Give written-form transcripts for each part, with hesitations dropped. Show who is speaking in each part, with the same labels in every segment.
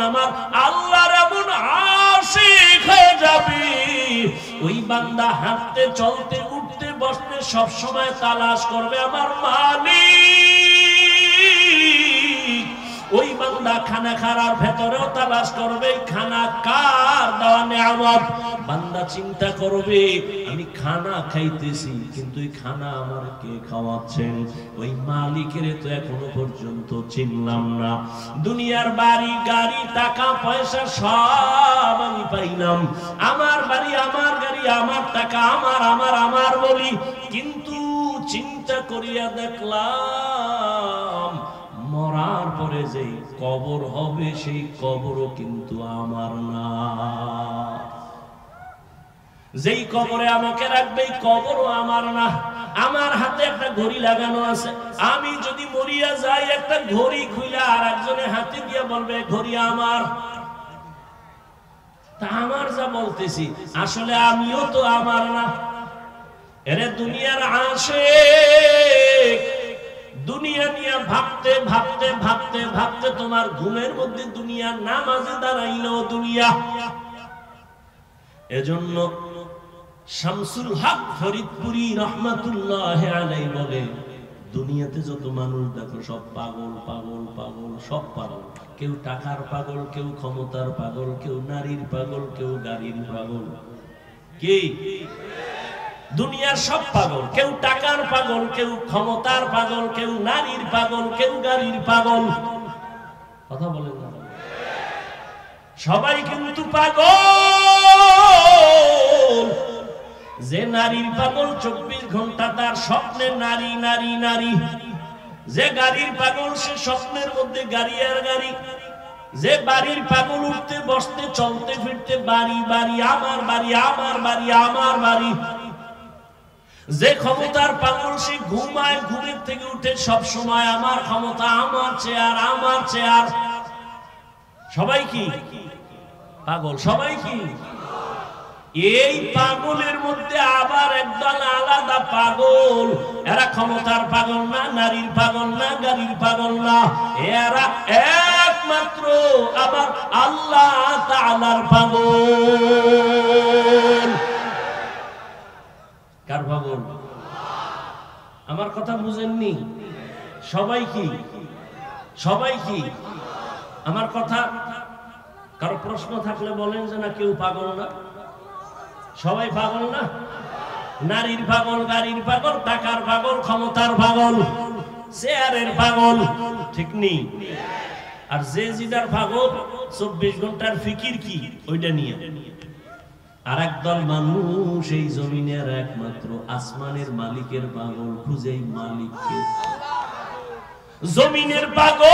Speaker 1: আমার আল্লাহর এমন আশিক হয়ে যাবি, ওই বান্দা হাঁটতে চলতে উঠতে বসতে সব সময় তালাশ করবে আমার মালিক। ওই বান্দা খানা খাওয়ার ভেতরেও তালাশ করবে খানা কার দেওয়া নিয়ামত। বান্দা চিন্তা করবে আমি খানা খাইতেছি, কিন্তু এই খানা আমার কে খাওয়াচ্ছেন? ওই মালিকের তো এখনো পর্যন্ত চিনলাম না। দুনিয়ার বাড়ি গাড়ি টাকা পয়সা সব আমি পাইলাম, আমার বাড়ি আমার গাড়ি আমার টাকা আমার আমার আমার বলি, কিন্তু চিন্তা করিয়া দেখলাম মরার পরে যে কবর হবে সেই কবরও কিন্তু আমার না। যেই কবরে আমাকে রাখবে এই কবরও আমার না। আমার হাতে একটা ঘড়ি লাগানো আছে, আমি যদি মরিয়া যাই একটা ঘড়ি খুইলা আর একজনের হাতে দিয়ে বলবে ঘড়ি আমার। তা আমার যা বলতেছি আসলে আমিও তো আমার না। এরে দুনিয়ার আশিক, দুনিয়া নিয়ে ভাবতে ভাবতে ভাবতে ভাবতে তোমার ঘুমের মধ্যে দুনিয়ার নামাজে দাঁড়াইলো দুনিয়া। এজন্য শামসুল হক ফরিদপুরি রহমাতুল্লাহ আলাইহি বলে দুনিয়াতে যত মানুষ দেখো সব পাগল পাগল পাগল, সব পাগল। কেউ টাকার পাগল, কেউ ক্ষমতার পাগল, কেউ নারীর পাগল, কেউ গাড়ির পাগল। কি দুনিয়ার সব পাগল, কেউ টাকার পাগল, কেউ ক্ষমতার পাগল, কেউ নারীর পাগল, কেউ গাড়ির পাগল। কথা বলেন না, সবাই কিন্তু পাগল। যে নারীর পাগল 24 ঘন্টা তার স্বপ্নে নারী নারী নারী। যে গাড়ির পাগল সে স্বপ্নের মধ্যে গাড়ি আর গাড়ি। যে বাড়ির পাগল উঠতে বসতে চলতে ফিরতে বাড়ি বাড়ি আমার বাড়ি আমার বাড়ি আমার বাড়ি। যে ক্ষমতার পাগল সে ঘুমায়, ঘুমের থেকে উঠে সব সময় আমার ক্ষমতা আমার চেয়ার আমার চেয়ার। সবাই কি পাগল? সবাই কি? এই পাগলের মধ্যে আবার একদল আলাদা পাগল, এরা ক্ষমতার পাগল না, নারীর পাগল না, গাড়ির পাগল না, এরা একমাত্র আবার আল্লাহ তাআলার পাগল। কার পাগল? আমার কথা বুঝেননি? সবাই কি? সবাই কি? আমার কথা কারো প্রশ্ন থাকলে বলেন যে না কেউ পাগল না। সবাই পাগল না? নারীর পাগল, গাড়ির পাগল, টাকার পাগল, ক্ষমতার পাগল, চেয়ারের পাগল, ঠিক নেই? আর যে জিদার পাগল 24 ঘন্টার ফিকির কি ওইটা নিয়ে। আর একদল মানুষ এই জমিনের একমাত্র আসমানের মালিকের পাগল, খুঁজে মালিককে। জমিনের পাগল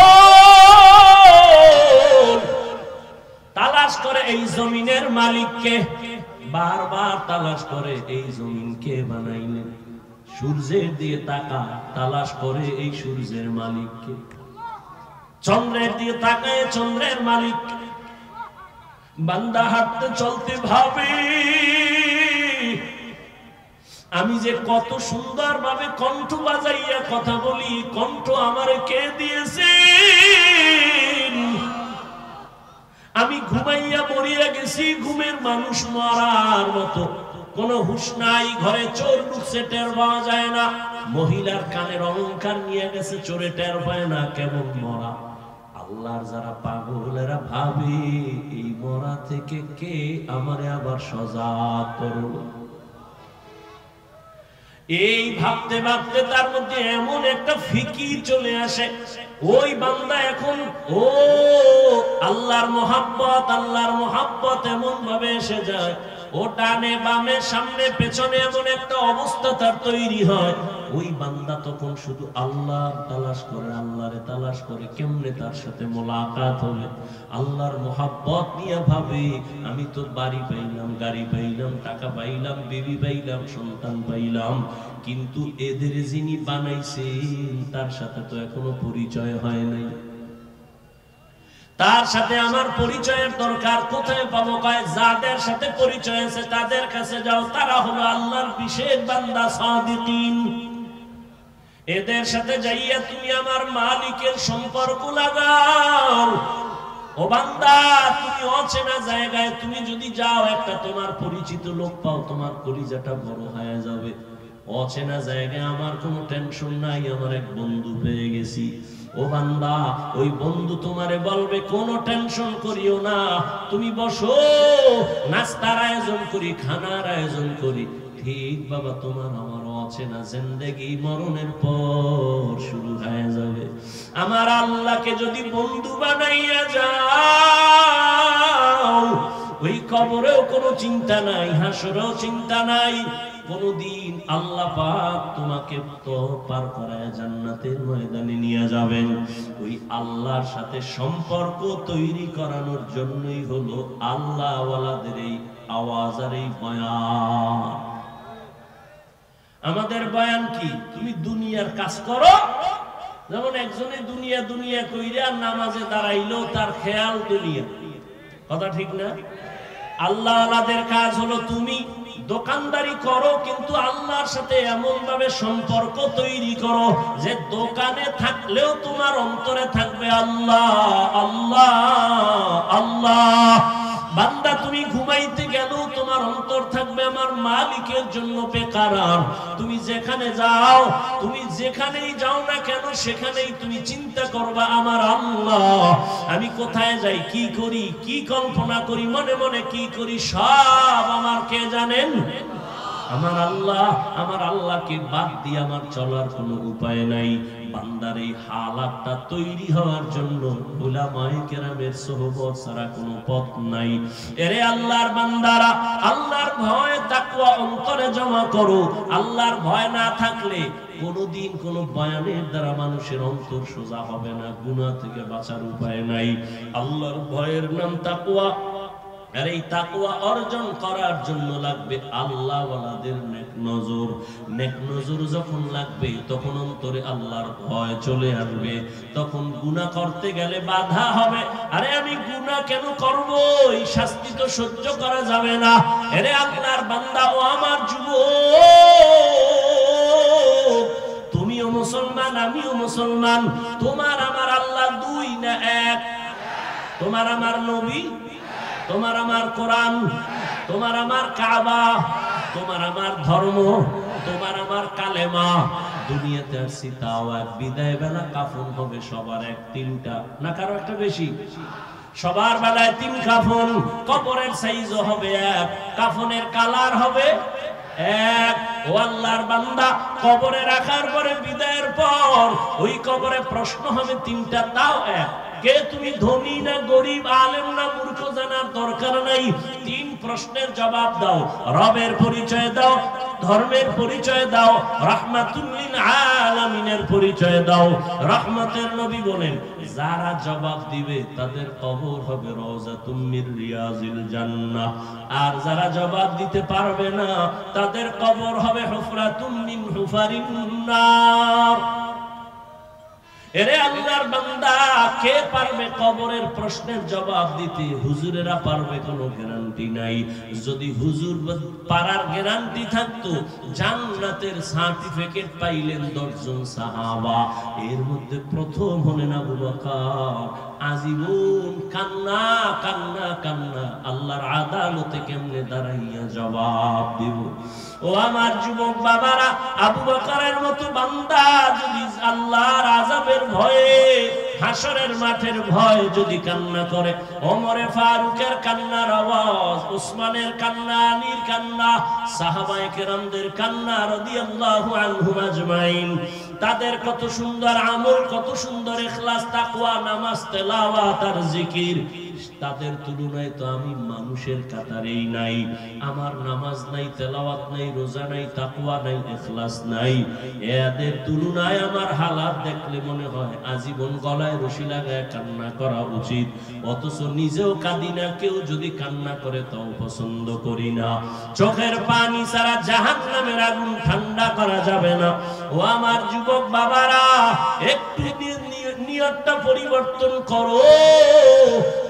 Speaker 1: তালাশ করে এই জমিনের মালিককে, বারবার তালাশ করে এই জমিন কে বানাইলেন। সূর্যের দিকে তাকা, তালাশ করে এই সূর্যের মালিককে। চন্দ্রের দিকে তাকায় চন্দ্রের মালিক। বান্দা হাঁটতে চলতে ভাবে আমি যে কত সুন্দর ভাবে কণ্ঠ বাজাইয়া কথা বলি, কণ্ঠ আমারে কে দিয়েছে? আমি ঘুমাইয়া মরিয়া গেছি, ঘুমের মানুষ মরার মতো, কোন হুঁশ নাই। ঘরে চোর ঢুকছে টের পাওয়া যায় না, মহিলার কানের অলংকার নিয়ে গেছে চোরে টের পায় না, কেমন মরা। আল্লাহর যারা পাগল এরা ভাবে এই মরা থেকে কে আমারে আবার সজাগ করলো। এই ভাবতে ভাবতে তার মধ্যে এমন একটা ফিকির চলে আসে, ওই বান্দা এখন ও আল্লাহর মোহাব্বত এমন ভাবে এসে যায়, ও ডানে বামে সামনে পেছনে এমন একটা অবস্থা তার তৈরি হয়। ওই বান্দা তখন শুধু আল্লাহ তালাশ করে, আল্লাহরে তালাশ করে কেমনে তার সাথে মোলাকাত হবে। আল্লাহর মোহাব্বত নিয়ে ভাবে আমি তো বাড়ি পাইলাম, গাড়ি পাইলাম, টাকা পাইলাম, বিবি পাইলাম, সন্তান পাইলাম, কিন্তু এদের যিনি বানাইছেন তার সাথে তো এখনো পরিচয় হয় নাই। তার সাথে আমার পরিচয়ের দরকার। কোথায় পাবো? কয় যাদের সাথে পরিচয় আছে তাদের কাছে যাও, তারা হলো আল্লাহর বিশেষ বান্দা সাদিকিন। এদের সাথে যাইয়া তুমি আমার মালিকের সম্পর্ক লাগাও। ও বান্দা, তুমি অচেনা জায়গায় তুমি যদি যাও, একটা তোমার পরিচিত লোক পাও, তোমার কলিজাটা বড় হয়ে যাবে। অচেনা জায়গায় আমার কোনো টেনশন নাই, আমার এক বন্ধু পেয়ে গেছি। ও বান্দা, ওই বন্ধু তোমারে বলবে কোনো টেনশন করিও না, তুমি বসো, নাস্তার আয়োজন করি, খানার আয়োজন করি। ঠিক বাবা, তোমার আমার অচেনা জিন্দেগি মরণের পর শুরু হয়ে যাবে। আমার আল্লাহকে যদি বন্ধু বানাইয়া যাও, ওই কবরেও কোনো চিন্তা নাই, হাসরেও চিন্তা নাই। কোনদিন আল্লাহ পাক তোমাকে তো পার করায় জান্নাতের ময়দানে নিয়ে যাবেন। ওই আল্লাহর সাথে সম্পর্ক তৈরি করানোর জন্যই হলো আল্লাহ ওয়ালাদের এই আওয়াজ আর এই বয়ান। আমাদের বয়ান কি? তুমি দুনিয়ার কাজ করো। যেমন একজনে দুনিয়া দুনিয়া কইরা নামাজে দাঁড়াইলো, তার খেয়াল দুনিয়া। কথা ঠিক না? আল্লাহ ওয়ালাদের কাজ হলো তুমি দোকানদারি করো, কিন্তু আল্লাহর সাথে এমন ভাবে সম্পর্ক তৈরি করো যে দোকানে থাকলেও তোমার অন্তরে থাকবে আল্লাহ আল্লাহ আল্লাহ। বান্দা, তুমি ঘুমাইতে গেলেও তোমার অন্তর থাকবে আমার মালিকের জন্য বেকারার। তুমি যেখানে যাও, তুমি যেখানেই যাও না কেন, সেখানেই তুমি চিন্তা করবা আমার আল্লাহ, আমি কোথায় যাই, কি করি, কি কল্পনা করি, মনে মনে কি করি, সব আমার কে জানেন? আমার আল্লাহ। আমার আল্লাহকে বাদ দিয়ে আমার চলার কোনো উপায় নাই। বান্দার এই হালাতটা তৈরি হওয়ার জন্য উলামায়ে কেরামের সোহবত ছাড়া কোনো পথ নাই। এরে আল্লাহর বান্দারা, আল্লাহর ভয় তাকওয়া অন্তরে জমা করো। আল্লাহর ভয় না থাকলে কোনদিন কোন বয়ানের দ্বারা মানুষের অন্তর সোজা হবে না, গুনাহ থেকে বাঁচার উপায় নাই। আল্লাহর ভয়ের নাম তাকওয়া। আর এই তাকওয়া অর্জন করার জন্য লাগবে আল্লাহ ওয়ালাদের নেক নজর। নেক নজর যখন লাগবে, তখন অন্তরে আল্লাহর ভয় চলে আসবে। তখন গুনাহ করতে গেলে বাধা হবে। আরে আমি গুনাহ কেন করব? এই শাস্তি তো সহ্য করা যাবে না। আরে আল্লাহর বান্দা, ও আমার যুবক, তুমিও মুসলমান, আমিও মুসলমান। তোমার আমার আল্লাহ দুই না এক? তোমার আমার নবী, তোমার আমার কোরআন, তোমার আমার কাবা, তোমার আমার ধর্ম, তোমার আমার কালেমা। দুনিয়াতে আসছি তাও এক, বিদায় বেলা কাফন হবে সবার এক, তিনটা না কারো একটা বেশি? সবার বেলায় তিন কাফন। কবরের সাইজও হবে এক, কাফনের কালার হবে এক। ও আল্লাহর বান্দা, কবরে রাখার পরে বিদায়ের পর ওই কবরে প্রশ্ন হবে তিনটা, তাও এক। কে তুমি, ধনী না গরিব, আলেম না মূর্খ, জানার দরকার নাই। তিন প্রশ্নের জবাব দাও। রবের পরিচয় দাও, ধর্মের পরিচয় দাও, রাহমাতুল লিল আলামিনের পরিচয় দাও। রহমতের নবী বলেন, যারা জবাব দিবে তাদের কবর হবে রওজাতুম মির রিয়াজিল জান্নাহ। আর যারা জবাব দিতে পারবে না, তাদের কবর হবে হুফরাতুম মিন হুফারিন নার। এরে আল্লাহর বান্দা, কে পারবে কবরের প্রশ্নের জবাব দিতে? হুজুরেরা পারবে, কোনো গ্যারান্টি নাই। যদি হুজুর পারার গ্যারান্টি থাকতো, জান্নাতের সার্টিফিকেট পাইলেন 10 জন সাহাবা। এর মধ্যে প্রথম হলেন আবু বকর। আজীবন কান্না কান্না কান্না, আল্লাহর আদালতে কেমনে দাঁড়াইয়া জবাব দিব? ও আমার যুবক বাবারা, আবু বকরের মতো বান্দা যদি আল্লাহর আযাবের ভয়ে, হাসরের মাঠের ভয় যদি কান্না করে, ওমরে ফারুকের কান্নার আওয়াজ, উসমানের কান্না, আলীর কান্না, সাহাবায়ে কেরামদের কান্না রাদিয়াল্লাহু আনহুম আজমাইন, তাদের কত সুন্দর আমল, কত সুন্দর ইখলাস, তাকওয়া, নামাজ, তেলাওয়াত আর জিকির, তাদের তুলনায় তো আমি মানুষের কাতারেই নাই। আমার নামাজ নাই, তেলাওয়াত নাই, রোজা নাই, তাকওয়া নাই, ইখলাস নাই। এদের তুলনায় আমার হালাত দেখলে মনে হয় আজীবন গলায় রশি লাগায় কান্না করা উচিত। অথচ নিজেও কাঁদি না, কেউ যদি কান্না করে তাও পছন্দ করি না। চোখের পানি ছাড়া জাহান্নামের আগুন ঠান্ডা করা যাবে না। ও আমার যুবক বাবারা, একটু নিয়তটা পরিবর্তন করো।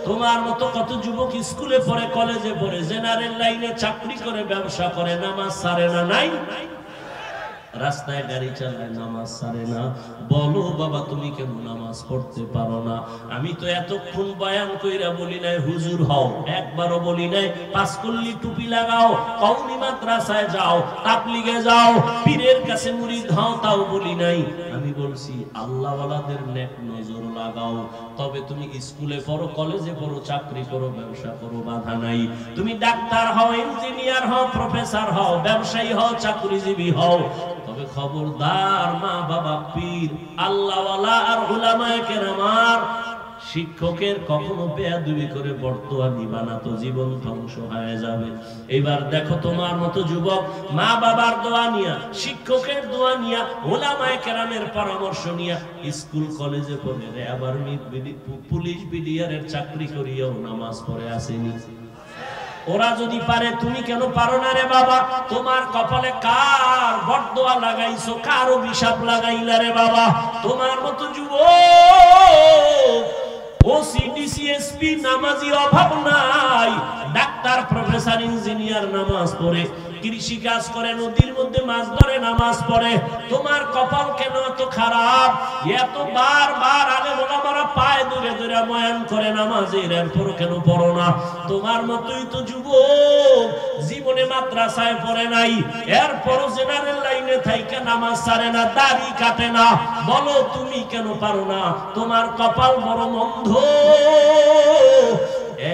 Speaker 1: তোমার মতো কত যুবক স্কুলে পড়ে, কলেজে পড়ে, জেনারেল লাইনে চাকরি করে, ব্যবসা করে, নামাজ ছাড়ে না, নাই? রাস্তায় গাড়ি চালায়, নামাজ ছাড়ে না। বলো বাবা তুমি কেন নামাজ পড়তে পারো না? আমি তো এতক্ষণ বয়ান কইরা বলি নাই হুজুর হও, একবারও বলি নাই পাঁচকল্লি টুপি লাগাও, কওমি মাদ্রাসায় যাও, তাবলিগে যাও, পীরের কাছে মুরিদ হও, তাও বলি নাই। আমি বলছি আল্লাহওয়ালাদের নেক নজর লাগাও। তবে তুমি স্কুলে পড়ো, কলেজে পড়ো, চাকরি করো, ব্যবসা করো, বাধা নাই। তুমি ডাক্তার হও, ইঞ্জিনিয়ার হও, প্রফেসর হও, ব্যবসায়ী হও, চাকরিজীবী হও, তবে খবরদার মা বাবা, পীর, আল্লাহওয়ালা আর উলামায়ে কেরামার, শিক্ষকের কখনো বেয়াদবি করে বর্তমান নিবা না, তো জীবন ধ্বংস হয়ে যাবে। এবার দেখো তোমার মতো যুবক মা বাবার দোয়া নিয়া, শিক্ষকের দোয়া নিয়া, উলামায়ে কেরামের পরামর্শ নিয়া স্কুল কলেজে পড়ে রে, আবার পুলিশ বিডিআরের চাকরি করিয়াও নামাজ পড়ে আসেনি। ওরা যদি পারে তুমি কেন পারো না রে বাবা? তোমার কপালে কার বরদোয়া লাগাইছো, কার অভিশাপ লাগাইলা রে বাবা? তোমার মতো যুবক ওসিডিসিএসপি নামাজি অভাব নাই, ডাক্তার, প্রফেসর, ইঞ্জিনিয়ার নামাজ পড়ে, কৃষি কাজ করে, নদীর মধ্যে মাছ ধরে, নামাজ পড়ে। তোমার কপাল কেন এত খারাপ? এত বারবার আলেম ওলামারা পায়ে ধরে ধরে বয়ান করে নামাজের, এরপর কেন পড়ো না? তোমার মতোই তো যুবক জীবনে মাদ্রাসায় পড়ে নাই, এরপরও জেনারেল লাইনে থাইকা নামাজ ছাড়ে না, দাড়ি কাটে না। বলো তুমি কেন পারো না? তোমার কপাল বড় মন্দ।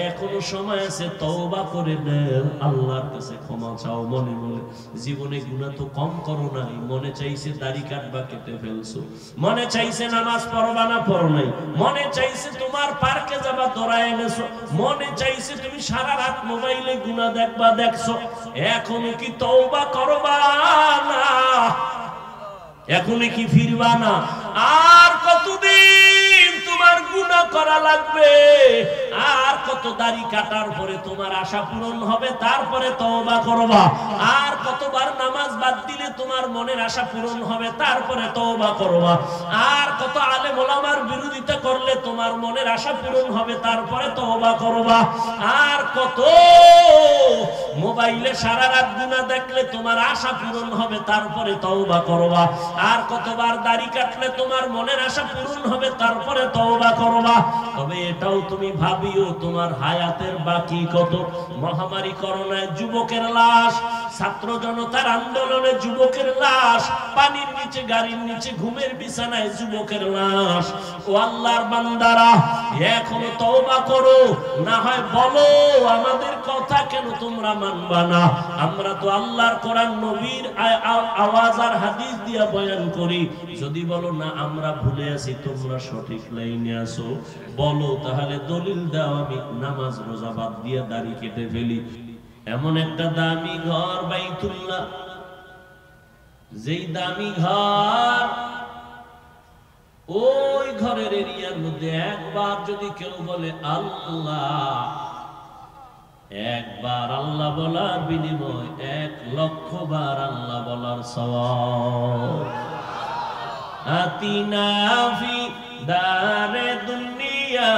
Speaker 1: এখনো সময় আছে, তওবা করে নাও, আল্লাহর কাছে ক্ষমা চাও মনে মনে। জীবনে গুনাহ তো কম করো নাই, মনে চাইছে দাড়ি কাটবা, কেটে ফেলছো। মনে চাইছে নামাজ পড়বা না, পড়ো নাই। মনে চাইছে তোমার পার্কে যাবা, দৌড়ায় এনেছো। মনে চাইছে তুমি সারা রাত মোবাইলে গুনাহ দেখবা, দেখছো। এখনো কি তওবা করবা না? এখনো কি ফিরবা না? আর কতদিন তোমার গুনাহ করা লাগবে? আর কত দাড়ি কাটার পরে তোমার আশা পূরণ হবে, তারপরে তওবা করবা? আর কতবার নামাজ বাদ দিলে তোমার মনের আশা পূরণ হবে, তারপরে তওবা করবা? আর কত আলেম ওলামার বিরোধিতা করলে তোমার মনের আশা পূরণ হবে, তারপরে তওবা করবা? আর কত মোবাইলে সারা রাত গুনাহ দেখলে তোমার আশা পূরণ হবে, তারপরে তওবা করবা? আর কতবার দাড়ি কাটলে তোমার মনের আশা পূরণ হবে, তারপরে তওবা করবা? তবে এটাও তুমি ভাবিও তোমার হায়াতের বাকি কত। মহামারী করোনায় যুবকের লাশ, ছাত্র জনতার আন্দোলনে যুবকের লাশ, পানির নিচে, গাড়ির নিচে, ঘুমের বিছানায় যুবকের লাশ। ও আল্লাহর বান্দারা, এখনো তওবা করো, না হয় বলো আমাদের কথা কেন তোমরা মানবা না? আমরা তো আল্লাহর কোরআন, নবীর আওয়াজ আর হাদিস দিয়া বয়ান করি। যদি বলো না আমরা ভুলে আছি, তোমরা সঠিক লাইনে আসো, বলো তাহলে দলিল দাও, আমি নামাজ রোজা বাদ দিয়ে দাড়ি কেটে ফেলি। এমন একটা দামি ঘর বাইতুল্লাহ, যেই দামি ঘর, ওই ঘরের এরিয়ার মধ্যে একবার যদি কেউ বলে আল্লাহ, একবার আল্লাহ বলার বিনিময় 1,00,000 বার আল্লাহ বলার সওয়াব। আতিনা ফি দারে দুনিয়া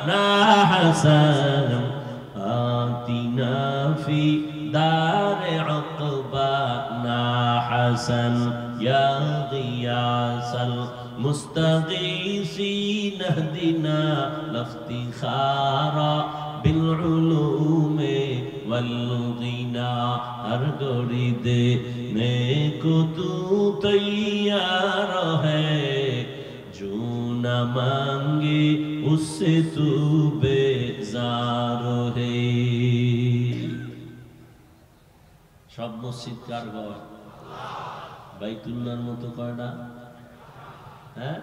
Speaker 1: না হাসান, আতিনা ফি দারে উকবা না হাসান, ইয়া গিয়াসাল মুস্তাগীসিন ইহদিনা লফতিখারা বিল উলুমে ওয়াল গিনা। हर घड़ी देने को तू तैयार है, जो न मांगे उससे तू बेजार है। সব মসজিদ কার ঘর? বাইতুল্লাহর মতো কয়টা? হ্যাঁ,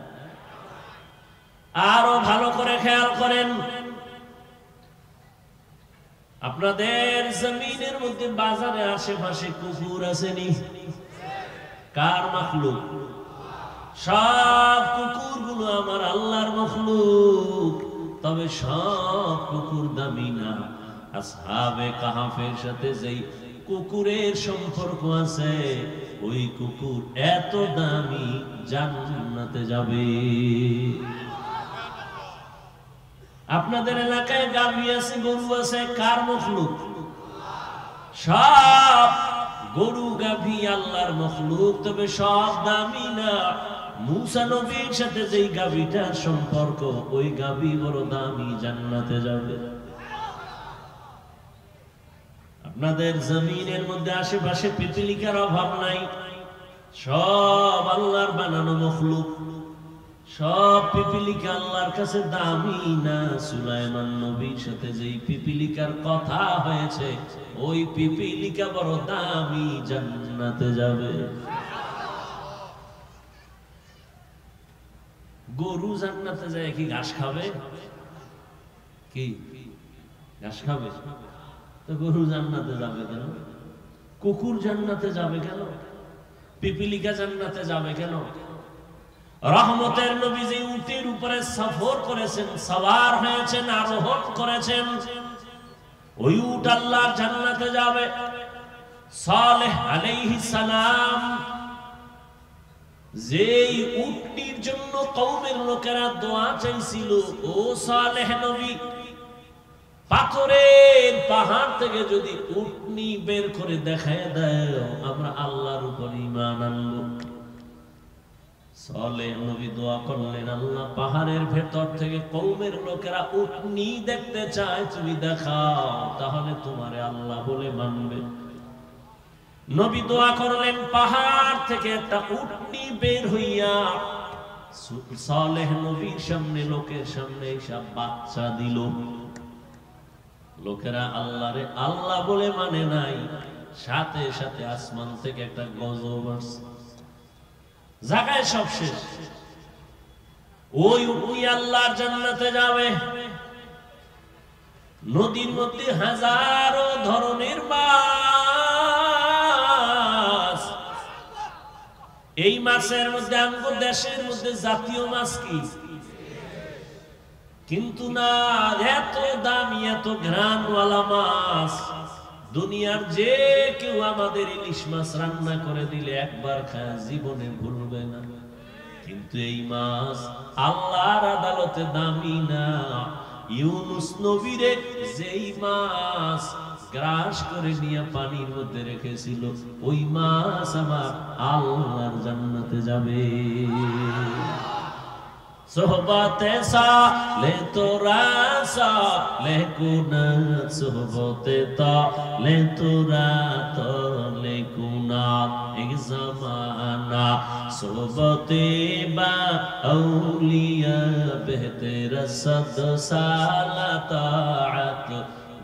Speaker 1: আরো ভালো করে খেয়াল করেন। আপনাদের জমিনের মধ্যে, বাজারে আশেপাশে কুকুর আসেনি? কার মাখলুক? সব কুকুরগুলো আমার আল্লাহর মাখলুক। তবে সব কুকুর দামি না। আসহাবে কাহাফের সাথে যেই কুকুরের সম্পর্ক আছে, ওই কুকুর এত দামি, জান্নাতে যাবে। আপনাদের এলাকায় গাভী আছে, গরু আছে, কার মাখলুক? সব গরু গাভী আল্লাহর মখলুক, তবে সব দামি না। মুসা নবীর সাথে যেই গাভীটার সম্পর্ক, ওই গাভী বড় দামি, জান্নাতে যাবে। আপনাদের জমিনের মধ্যে আশেপাশে পিপিলিকার অভাব নাই, সব আল্লাহর বানানো মখলুক। সব পিপিলিকা আল্লাহর কাছে দামি না। সুলাইমান নবীর সাথে যেই পিপিলিকার কথা হয়েছে, ওই পিপিলিকা বড় দামি, জান্নাতে যাবে। গরু জান্নাতে যায় কি ঘাস খাবে? কি ঘাস খাবে? তো গরু জান্নাতে যাবে কেন? কুকুর জান্নাতে যাবে কেন? পিপিলিকা জান্নাতে যাবে কেন? রহমতের নবী যে উটের উপরে সফর করেছেন, সওয়ার হয়েছেন, আরোহণ করেছেন, ওই উট আল্লাহর জান্নাতে যাবে। সালেহ আলাইহিস সালাম যেই উটটির জন্য কওমের লোকেরা দোয়া চাইছিল, ও সালেহ নবী, পাথরের পাহাড় থেকে যদি উটনি বের করে দেখায় দেয়, আমরা আল্লাহর উপর ঈমান আনবো। সালেহ নবী দোয়া করলেন, আল্লাহ, পাহাড়ের ভেতর থেকে কওমের লোকেরা উটনি দেখতে চায়, তুমি দেখাও, তাহলে তোমারে আল্লাহ বলে মানবে। নবী দোয়া করলেন, পাহাড় থেকে একটা উটনি বের হইয়া সালেহ নবীর সামনে, লোকের সামনে সব বাচ্চা দিল। লোকেরা আল্লাহরে আল্লাহ বলে মানে নাই, সাথে সাথে আসমান থেকে একটা গজব আসছে, জায়গায় সব শেষ। ওই উটনি আল্লাহর জান্নাতে যাবে। নদীর মধ্যে হাজারো ধরনের মাছ। এই মাছের মধ্যে আমাদের দেশের মধ্যে জাতীয় মাছ কি? কিন্তু না, এত দামি, এত ঘ্রাণওয়ালা মাছ দুনিয়ার যে কেউ আমাদের ইলিশ মাছ রান্না করে দিলে একবার খায়, জীবনে ভুলবে না। কিন্তু এই মাছ আল্লাহর আদালতে দামি না। ইউনুস নবীরে যেই মাছ গ্রাস করে নিয়ে পানির মধ্যে রেখেছিল, ওই মাছ আমার আল্লাহর জান্নাতে যাবে। সোহবতে সালে তোরা সালে কুনাত, সোহবতে তালে তোরা তালে কুনাত, এক জামানা সোহবতে বা আউলিয়া বেহতের সদ সালাতাত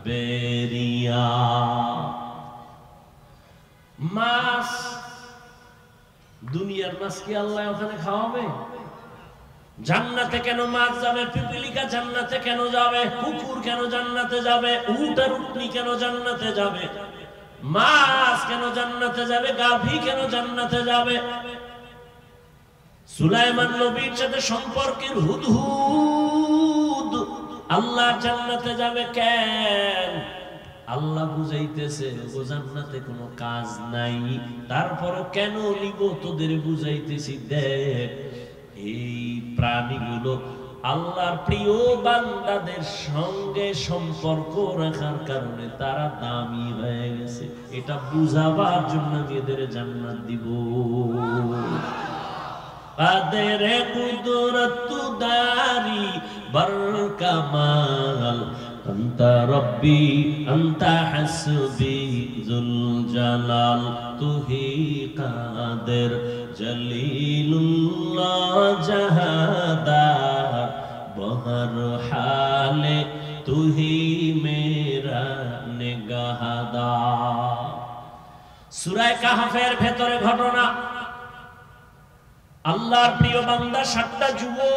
Speaker 1: বেরিয়া। মাছ, দুনিয়ার মাছ কি আল্লাহ ওখানে খাওয়াবে? জান্নাতে কেন মাছ যাবে? পিপিলিকা জান্নাতে কেন যাবে? কুকুর কেন জান্নাতে যাবে? উট আর উটনি কেন জান্নাতে যাবে? মাছ কেন জান্নাতে যাবে? গাভী কেন জান্নাতে যাবে? সুলাইমান নবীর সাথে সম্পর্কের হুদহুদ আল্লাহ জান্নাতে যাবে কেন? আল্লাহ বুঝাইতেছে, ও জান্নাতে কোনো কাজ নাই, তারপরও কেন নিব তোদের বুঝাইতেছি। দেখ, এই প্রাণীগুলো আল্লাহর প্রিয় বান্দাদের সঙ্গে সম্পর্ক রাখার কারণে তারা দামি হয়ে গেছে। এটা বুঝাবার জন্য এদের জান্নাত দিব। কাদের কুদরত দারি বরকামাল, আনতা রব্বি আনতা হাসবি যুল জালাল, তুহি কাদের জলিলুল্লাহ জাহাদার, বহর হালে তুহি মেরা নিগাহদার। সূরা কাহফের ভেতরে ঘটনা, আল্লাহর প্রিয় বান্দা 7টা যুবক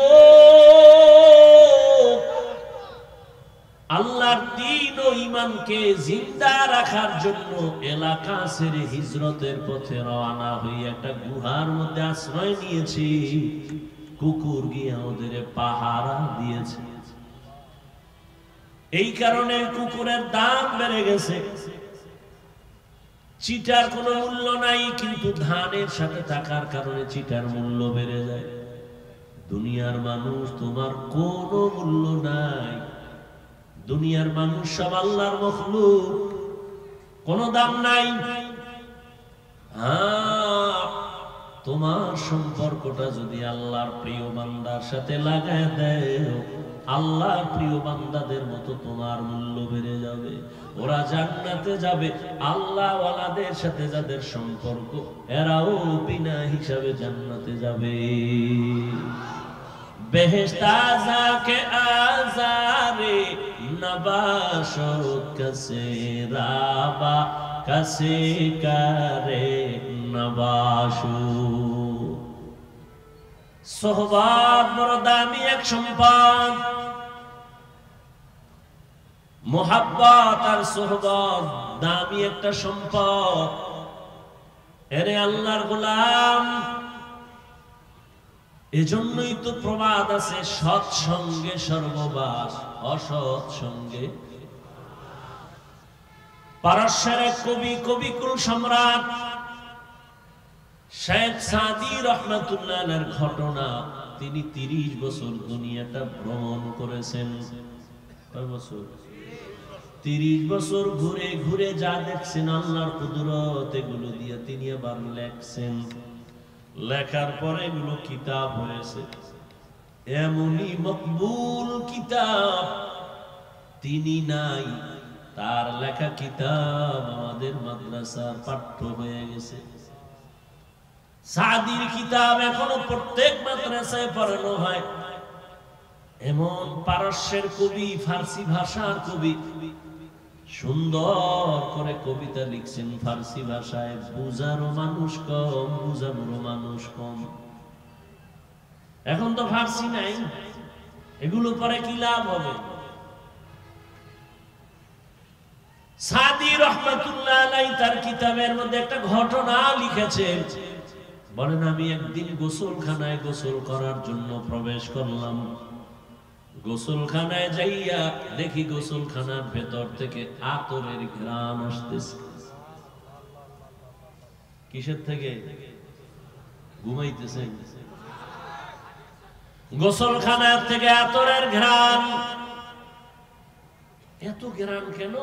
Speaker 1: আল্লাহর দ্বীন ও ঈমানকে জিন্দা রাখার জন্য এলাকা ছেড়ে হিজরতের পথে রওনা হয়ে একটা গুহার মধ্যে আশ্রয় নিয়েছি। কুকুর গিয়ে ওদের পাহারা দিয়েছে। এই কারণে কুকুরের দাম বেড়ে গেছে। চিটার কোনো মূল্য নাই, কিন্তু ধানের সাথে থাকার কারণে চিটার মূল্য বেড়ে যায়। দুনিয়ার মানুষ, তোমার কোনো মূল্য নাই। দুনিয়ার মানুষ সব আল্লাহর মখলুক, কোনো দাম নাই। হ্যাঁ, তোমার সম্পর্কটা যদি আল্লাহর প্রিয় বান্দার সাথে লাগায় দেয়, আল্লাহর প্রিয় বান্দাদের মতো তোমার মূল্য বেড়ে যাবে, ওরা জান্নাতে যাবে। আল্লাহ ওয়ালাদের সাথে যাদের সম্পর্ক, এরাও বিনা হিসাবে জান্নাতে যাবে। বেহেশত আযাকে আযারে নবাশত কাসে রাবা কাসে করে নবাশু। সোহবত বড় দামি এক সম্পদ। মোহাব্বত আর সোহবত দামি একটা সম্পদ। এরে আল্লাহর গোলাম, এজন্যই তো প্রবাদ আছে, সৎ সঙ্গে সর্ববাস, অসৎ সঙ্গে। পারস্যের এক কবি, কবিকুল সম্রাট শেখ সাদি রহমাতুল্লাহ আলাইহির ঘটনা। তিনি 30 বছর দুনিয়াটা ভ্রমণ করেছেন। কয় বছর? 30 বছর ঘুরে ঘুরে যা দেখছেন আল্লাহর কুদরত, এগুলো দিয়ে তিনি আবার লেখছেন। লেখার পরে এগুলো কিতাব হয়েছে। এমনই মকবুল কিতাব তিনি নাই, তার লেখা কিতাব আমাদের মাদ্রাসার পাঠ্য হয়ে গেছে। সাদির কিতাব এখনো প্রত্যেক মাদ্রাসায় পড়ানো হয়। এমন পারস্যের কবি, ফার্সি ভাষার কবি, সুন্দর করে কবিতা লিখছেন ফার্সি ভাষায়। বুঝারও মানুষ কম, বুঝানোরও মানুষ কম। এখন তো ফার্সি নাই, এগুলো পরে কি লাভ হবে? সাদি রহমাতুল্লাহ আলাইহি তার কিতাবের মধ্যে একটা ঘটনা লিখেছেন। বলেন, আমি একদিন গোসলখানায় গোসল করার জন্য প্রবেশ করলাম। গোসলখানায় যাইয়া দেখি গোসলখানার ভেতর থেকে আতরের ঘ্রাণ আসতেছে। কিসের থেকে? ঘুমাইতেছেন? গোসলখানার থেকে আতরের ঘ্রাণ। এত ঘ্রাণ কেন?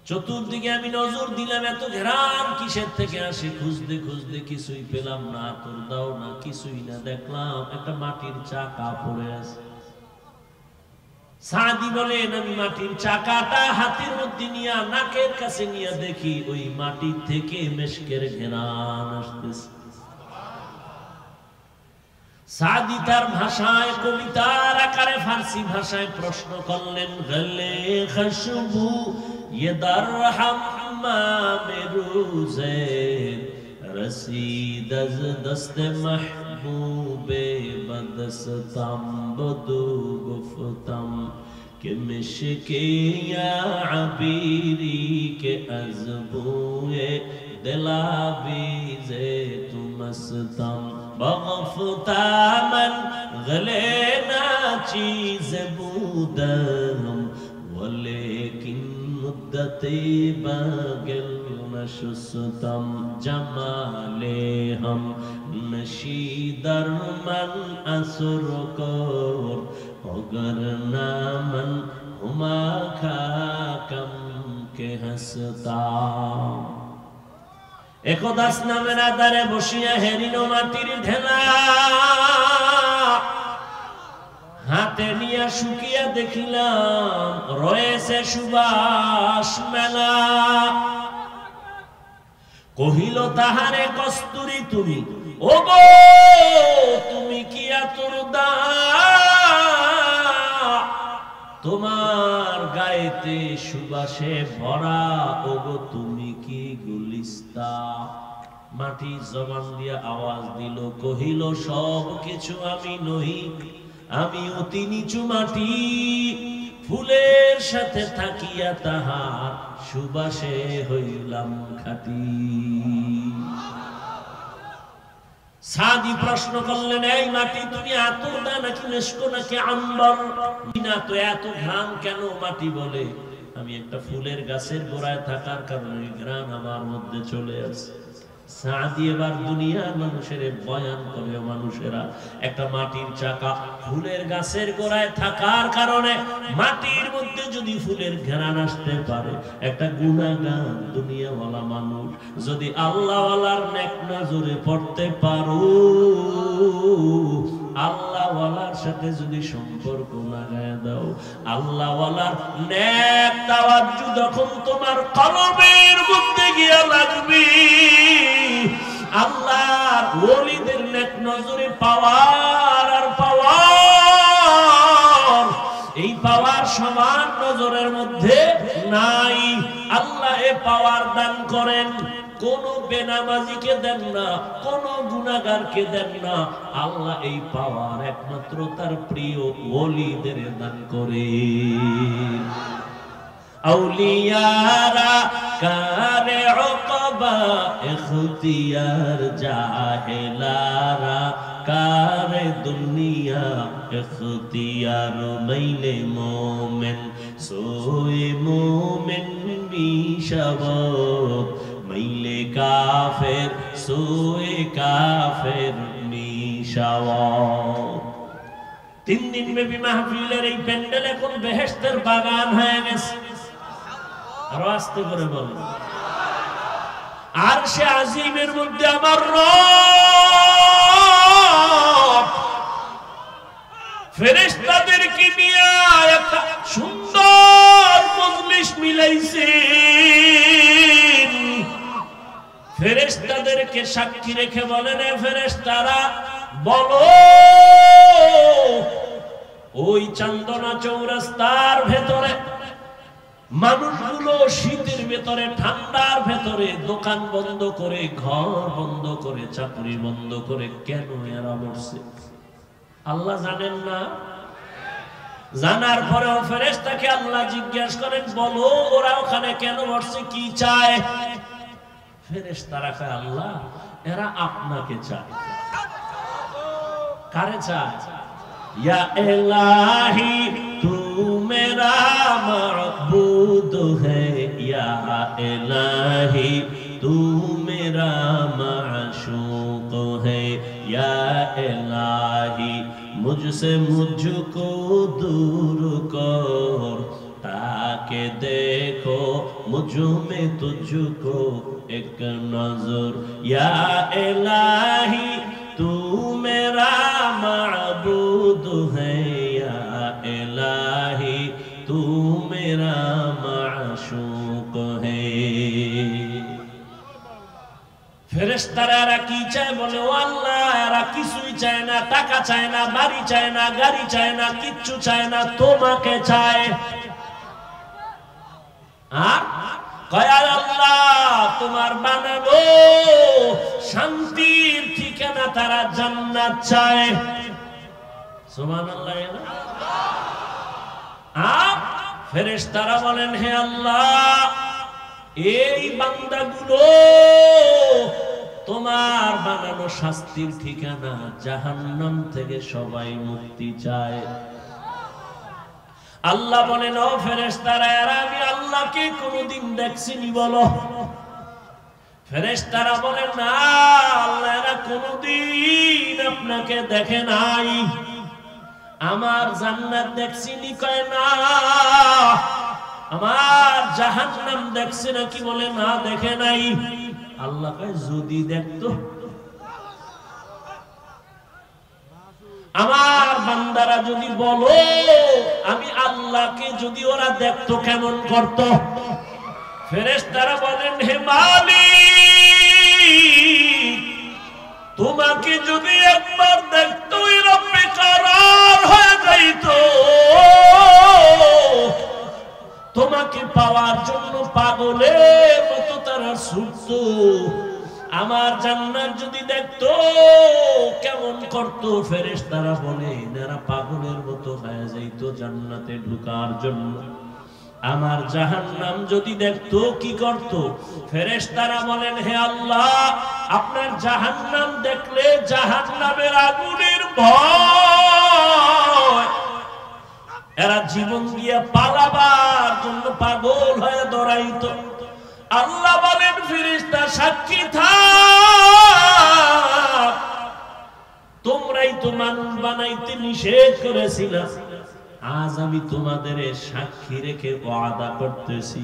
Speaker 1: চতুর্দিকে আমি নজর দিলাম, এত ঘ্রাণ কিসের থেকে আসে? খুঁজতে খুঁজতে কিছুই পেলাম না, আতর দাও না, কিছুই না। দেখলাম একটা মাটির চাকা পড়ে আছে। সাদি বলেন, আমি মাটির চাকাটা হাতের মধ্যে নিয়ে নাকের কাছে নিয়ে দেখি ওই মাটি থেকে মেশকের ঘ্রাণ আসতেছে। সাদি তার ভাষায়, কবিতার আকারে ফার্সি ভাষায় প্রশ্ন করলেন, গলে খুশবু ये दरहम मेरूज़े रसीद अज़ दस्त महबूबे बदस्तम बदू गुफ्तम कि मिश्के या अबीरी के अज़बूए दिलाबीज़े तुमस्तम बगफ्ता मन गले ना चीज़ बूदम वलेकिन मुद्दते बगल नशुस्तम जमाले हम नशीदर मन असुर को अगर नामन हुमा खाकम के हंसता। একদাস নামের আধারে বসিয়া হেরিনো মাটির ঢেলা হাতে নিয়ে শুকিয়া দেখিলাম রয়েছে সুবাস মেলা। কহিল তাহারে কস্তুরী তুমি, ও গো তুমি কি আতর দাও? তোমার গায়েতে সুবাসে ভরা, ও গো তুমি কি গুলিস্তা? মাটি জবান দিয়া আওয়াজ দিল, কহিল সব কিছু আমি নহি, আমি অতি নিচু মাটি। ফুলের সাথে থাকিয়া তাহার সুবাসে হইলাম খাঁটি। সাদি প্রশ্ন করলেন, এই মাটি তুমি আতর দা নাকি মেশক নাকি আম্বর? না তো এত ঘ্রাণ কেন? মাটি বলে, আমি একটা ফুলের গাছের গোড়ায় থাকার কারণে ঘ্রাণ আমার মধ্যে চলে আসে। সাদি এবার দুনিয়ার মানুষের বয়ান করে, মানুষেরা একটা মাটির চাকা ফুলের গাছের গোড়ায় থাকার কারণে মাটির মধ্যে যদি ফুলের ঘ্রাণ আসতে পারে, একটা গুনাহগার দুনিয়াওয়ালা মানুষ যদি আল্লাহওয়ালার নেক নজরে পড়তে পারো, আল্লাহওয়ালার সাথে যদি সম্পর্ক লাগায় দাও, আল্লাহওয়ালার নেক তাওয়াজ্জু যখন তোমার কলবের মধ্যে গিয়া লাগবে, আল্লাহর ওলিদের নেক নজরে পাওয়ার আর পাওয়ার, এই পাওয়ার সমান নজরের মধ্যে নাই। আল্লাহ এ পাওয়ার দান করেন, কোন বেনামাজিকে দেন না, কোন গুনাহগারকে দেন না। আল্লাহ এই পাওয়ার একমাত্র তার প্রিয় ওলিদের দান করে। আউলিয়ারা কারে উকবা ইখতিয়ার, জাহেলারা কারে দুনিয়া ইখতিয়ার, মাইলে মোমেন সোয়ে মোমেন নিশাবত, মাইলে কাফের সোয়ে কাফের নিশাওয়াত। 3 দিন ব্যাপী মাহফিলের এই প্যান্ডেল এখন বেহেশতের বাগান হয়ে গেছে। আরো আস্তে করে বলেন, আরশে আজিমের মধ্যে আমার রব ফেরেশতাদেরকে নিয়ে একটা সুন্দর মজলিস মিলাইছেন। ফেরেশতাদেরকে সাক্ষী রেখে বলেন, এ ফেরেশতারা বলো, ওই চান্দনা চৌরাস্তার ভেতরে মানুষগুলো শীতের ভেতরে, ঠান্ডার ভেতরে দোকান বন্ধ করে, ঘর বন্ধ করে, চাকরি বন্ধ করে কেন এরা বসছে? আল্লাহ জানেন না? জানার পরেও ফেরেশতাকে আল্লাহ জিজ্ঞাসা করেন, বলো ওরা ওখানে কেন বসছে, কি চায়? ফেরেশতারা কয়, আল্লাহ এরা আপনাকে চায়। কারে চায়? या इलाही तू मेरा मअबूद है, या इलाही तू मेरा माशूक है, या इलाही मुझसे मुझको दूर कर, ताकि देखो मुझ में तुझको एक नजर, या इलाही तू मेरा माबूद है, या इलाही तू मेरा माशूक है। ফেরেশতারা কি চায়? বলে, ও আল্লাহ এরা কিছুই চায় না, টাকা চায় না, বাড়ি চায় না, গাড়ি চায় না, কিচ্ছু চায় না, তোমাকে চায়। আর কয়, আল্লাহ তোমার বানানো শান্তির ঠিকানা তারা জান্নাত চায়। সুবহানাল্লাহ। ফেরেশতারা বলেন, হে আল্লাহ এই বান্দাগুলো তোমার বানানো শাস্তির ঠিকানা জাহান্নাম থেকে সবাই মুক্তি চায়। আল্লাহ বলেন, ও ফেরেশতারা এরা আমি আল্লাহকে কোনদিন দেখছিনি বলো? ফেরেশতারা বলেন, না আল্লাহ এরা কোনদিন আপনাকে দেখে নাই। আমার জান্নাত দেখছিনি? কয় না। আমার জাহান্নাম দেখছে নাকি? বলে না, দেখে নাই। আল্লাহ কয়, যদি দেখতো, আমার বান্দারা যদি বলো আমি আল্লাহকে যদি ওরা দেখতো কেমন করত? ফেরেশতারা বলেন, হে মালিক তোমাকে যদি একবার দেখতো এরা বেকারার হয়ে যাইতো, তোমাকে পাওয়ার জন্য পাগলের মতো তারা ছুটতো। আমার জান্নাত যদি দেখতো কেমন করতো? ফেরেশতারা বলে এরা পাগলের মতো হয়ে যাইতো জান্নাতে ঢোকার জন্য। আমার জাহান্নাম যদি দেখতো কি করতো? ফেরেশতারা বলেন, হে আল্লাহ আপনার জাহান্নাম দেখলে জাহান্নামের আগুনের ভয় এরা জীবন দিয়ে পালাবার জন্য পাগল হয়ে দৌড়াইতো। আল্লাহ বলেন, ফেরেশতা সাক্ষী থাক তোমরাই তো মানুষ বানাইতে নিষেধ করেছিলে। আজ আমি তোমাদের সাক্ষী রেখে ওয়াদা করতেছি,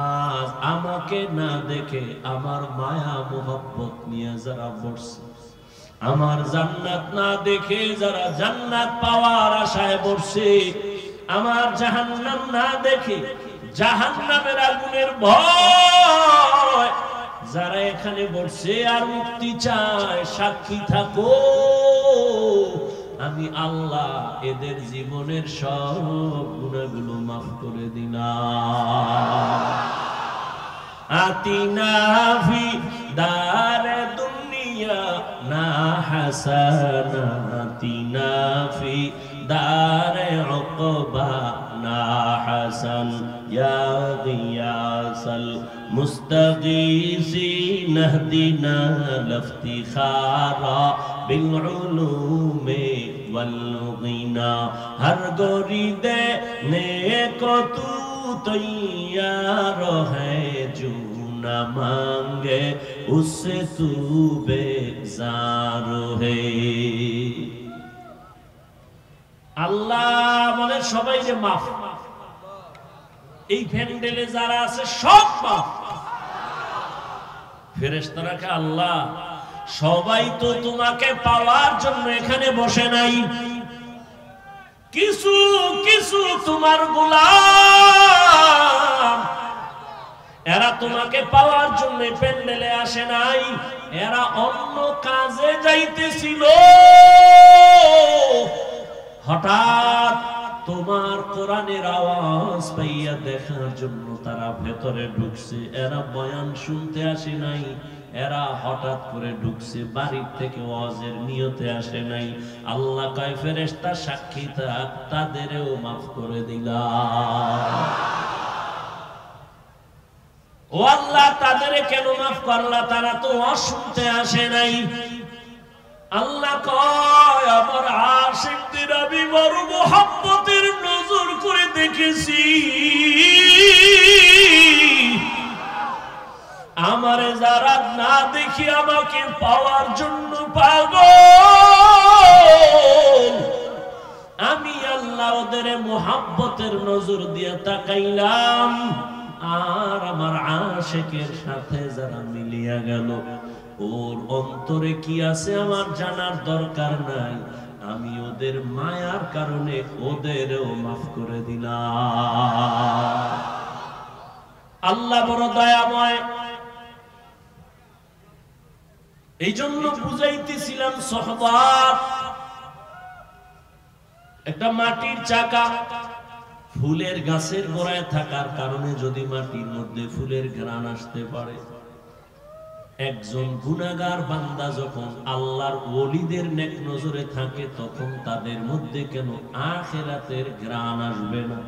Speaker 1: আজ আমাকে না দেখে আমার মায়া মোহব্বত নিয়ে যারা বসছে, আমার জান্নাত না দেখে যারা জান্নাত পাওয়ার আশায় বসছে, আমার জাহান্নাম না দেখে জাহান্নামের আগুনের ভয় যারা এখানে বসছে আর মুক্তি চায়, সাক্ষী থাকো আমি আল্লাহ এদের জীবনের সব গুনাহগুলো মাফ করে দিলাম। আতিনা ফি দারে দুনিয়া না হাসানা, আতিনা ফি দারে উকবা না হাসান, ইয়া গিয়াসাল মুস্তাগীসিন ইহদিনা লিফতিখারা বিল উলুমি ওয়াল গিনা, হর গোরি দেনে কো তু তৈয়ার হ্যায়, जो न मांगे उससे तू बेजार है। আল্লাহ বলে সবাই যে মাফ, এই প্যান্ডেলে যারা আছে সব মাফ। ফেরেশতারা আল্লাহ সবাই তো তোমাকে পাওয়ার জন্য এখানে বসে নাই, কিছু কিছু তোমার গোলাম এরা তোমাকে পাওয়ার জন্য প্যান্ডেলে আসে নাই, এরা অন্য কাজে যাইতেছিল। হঠাৎ তোমার কোরআনের আওয়াজ পাইয়া দেখার জন্য তারা ভেতরে ঢুকছে। এরা বয়ান শুনতে আসে নাই, এরা হঠাৎ করে ঢুকছে, বাড়ির থেকে ওয়াজের নিয়তে আসে নাই। আল্লাহ কয় ফেরেশতা সাক্ষী থাক, তাদেরও মাফ করে দিলাম। ও আল্লাহ তাদের কেন মাফ করলা? তারা তো শুনতে আসে নাই। আল্লাহ কয় আমার আশিকদের আমি বড় মুহাব্বতের নজর করে দেখেছি, আমারে যারা না দেখি আমাকে পাওয়ার জন্য পাগল, আমি আল্লাহ ওদের মুহাব্বতের নজর দিয়ে তাকাইলাম, আর আমার আশিকের সাথে যারা মিলিয়া গেল, ওর অন্তরে কি আছে আমার জানার দরকার নাই, আমি ওদের মায়ার কারণে ওদেরও মাফ করে দিলাম। আল্লাহ বড় দয়াময়। এই জন্য বুঝাইতেছিলাম সহবত, একটা মাটির চাকা ফুলের গাছের গোড়ায় থাকার কারণে যদি মাটির মধ্যে ফুলের ঘ্রাণ আসতে পারে, একজন গুনাহগার বান্দা যখন আল্লাহর ওলিদের নেক নজরে থাকে, তখন তাদের মধ্যে কেন আখিরাতের ঘ্রাণ আসবে না?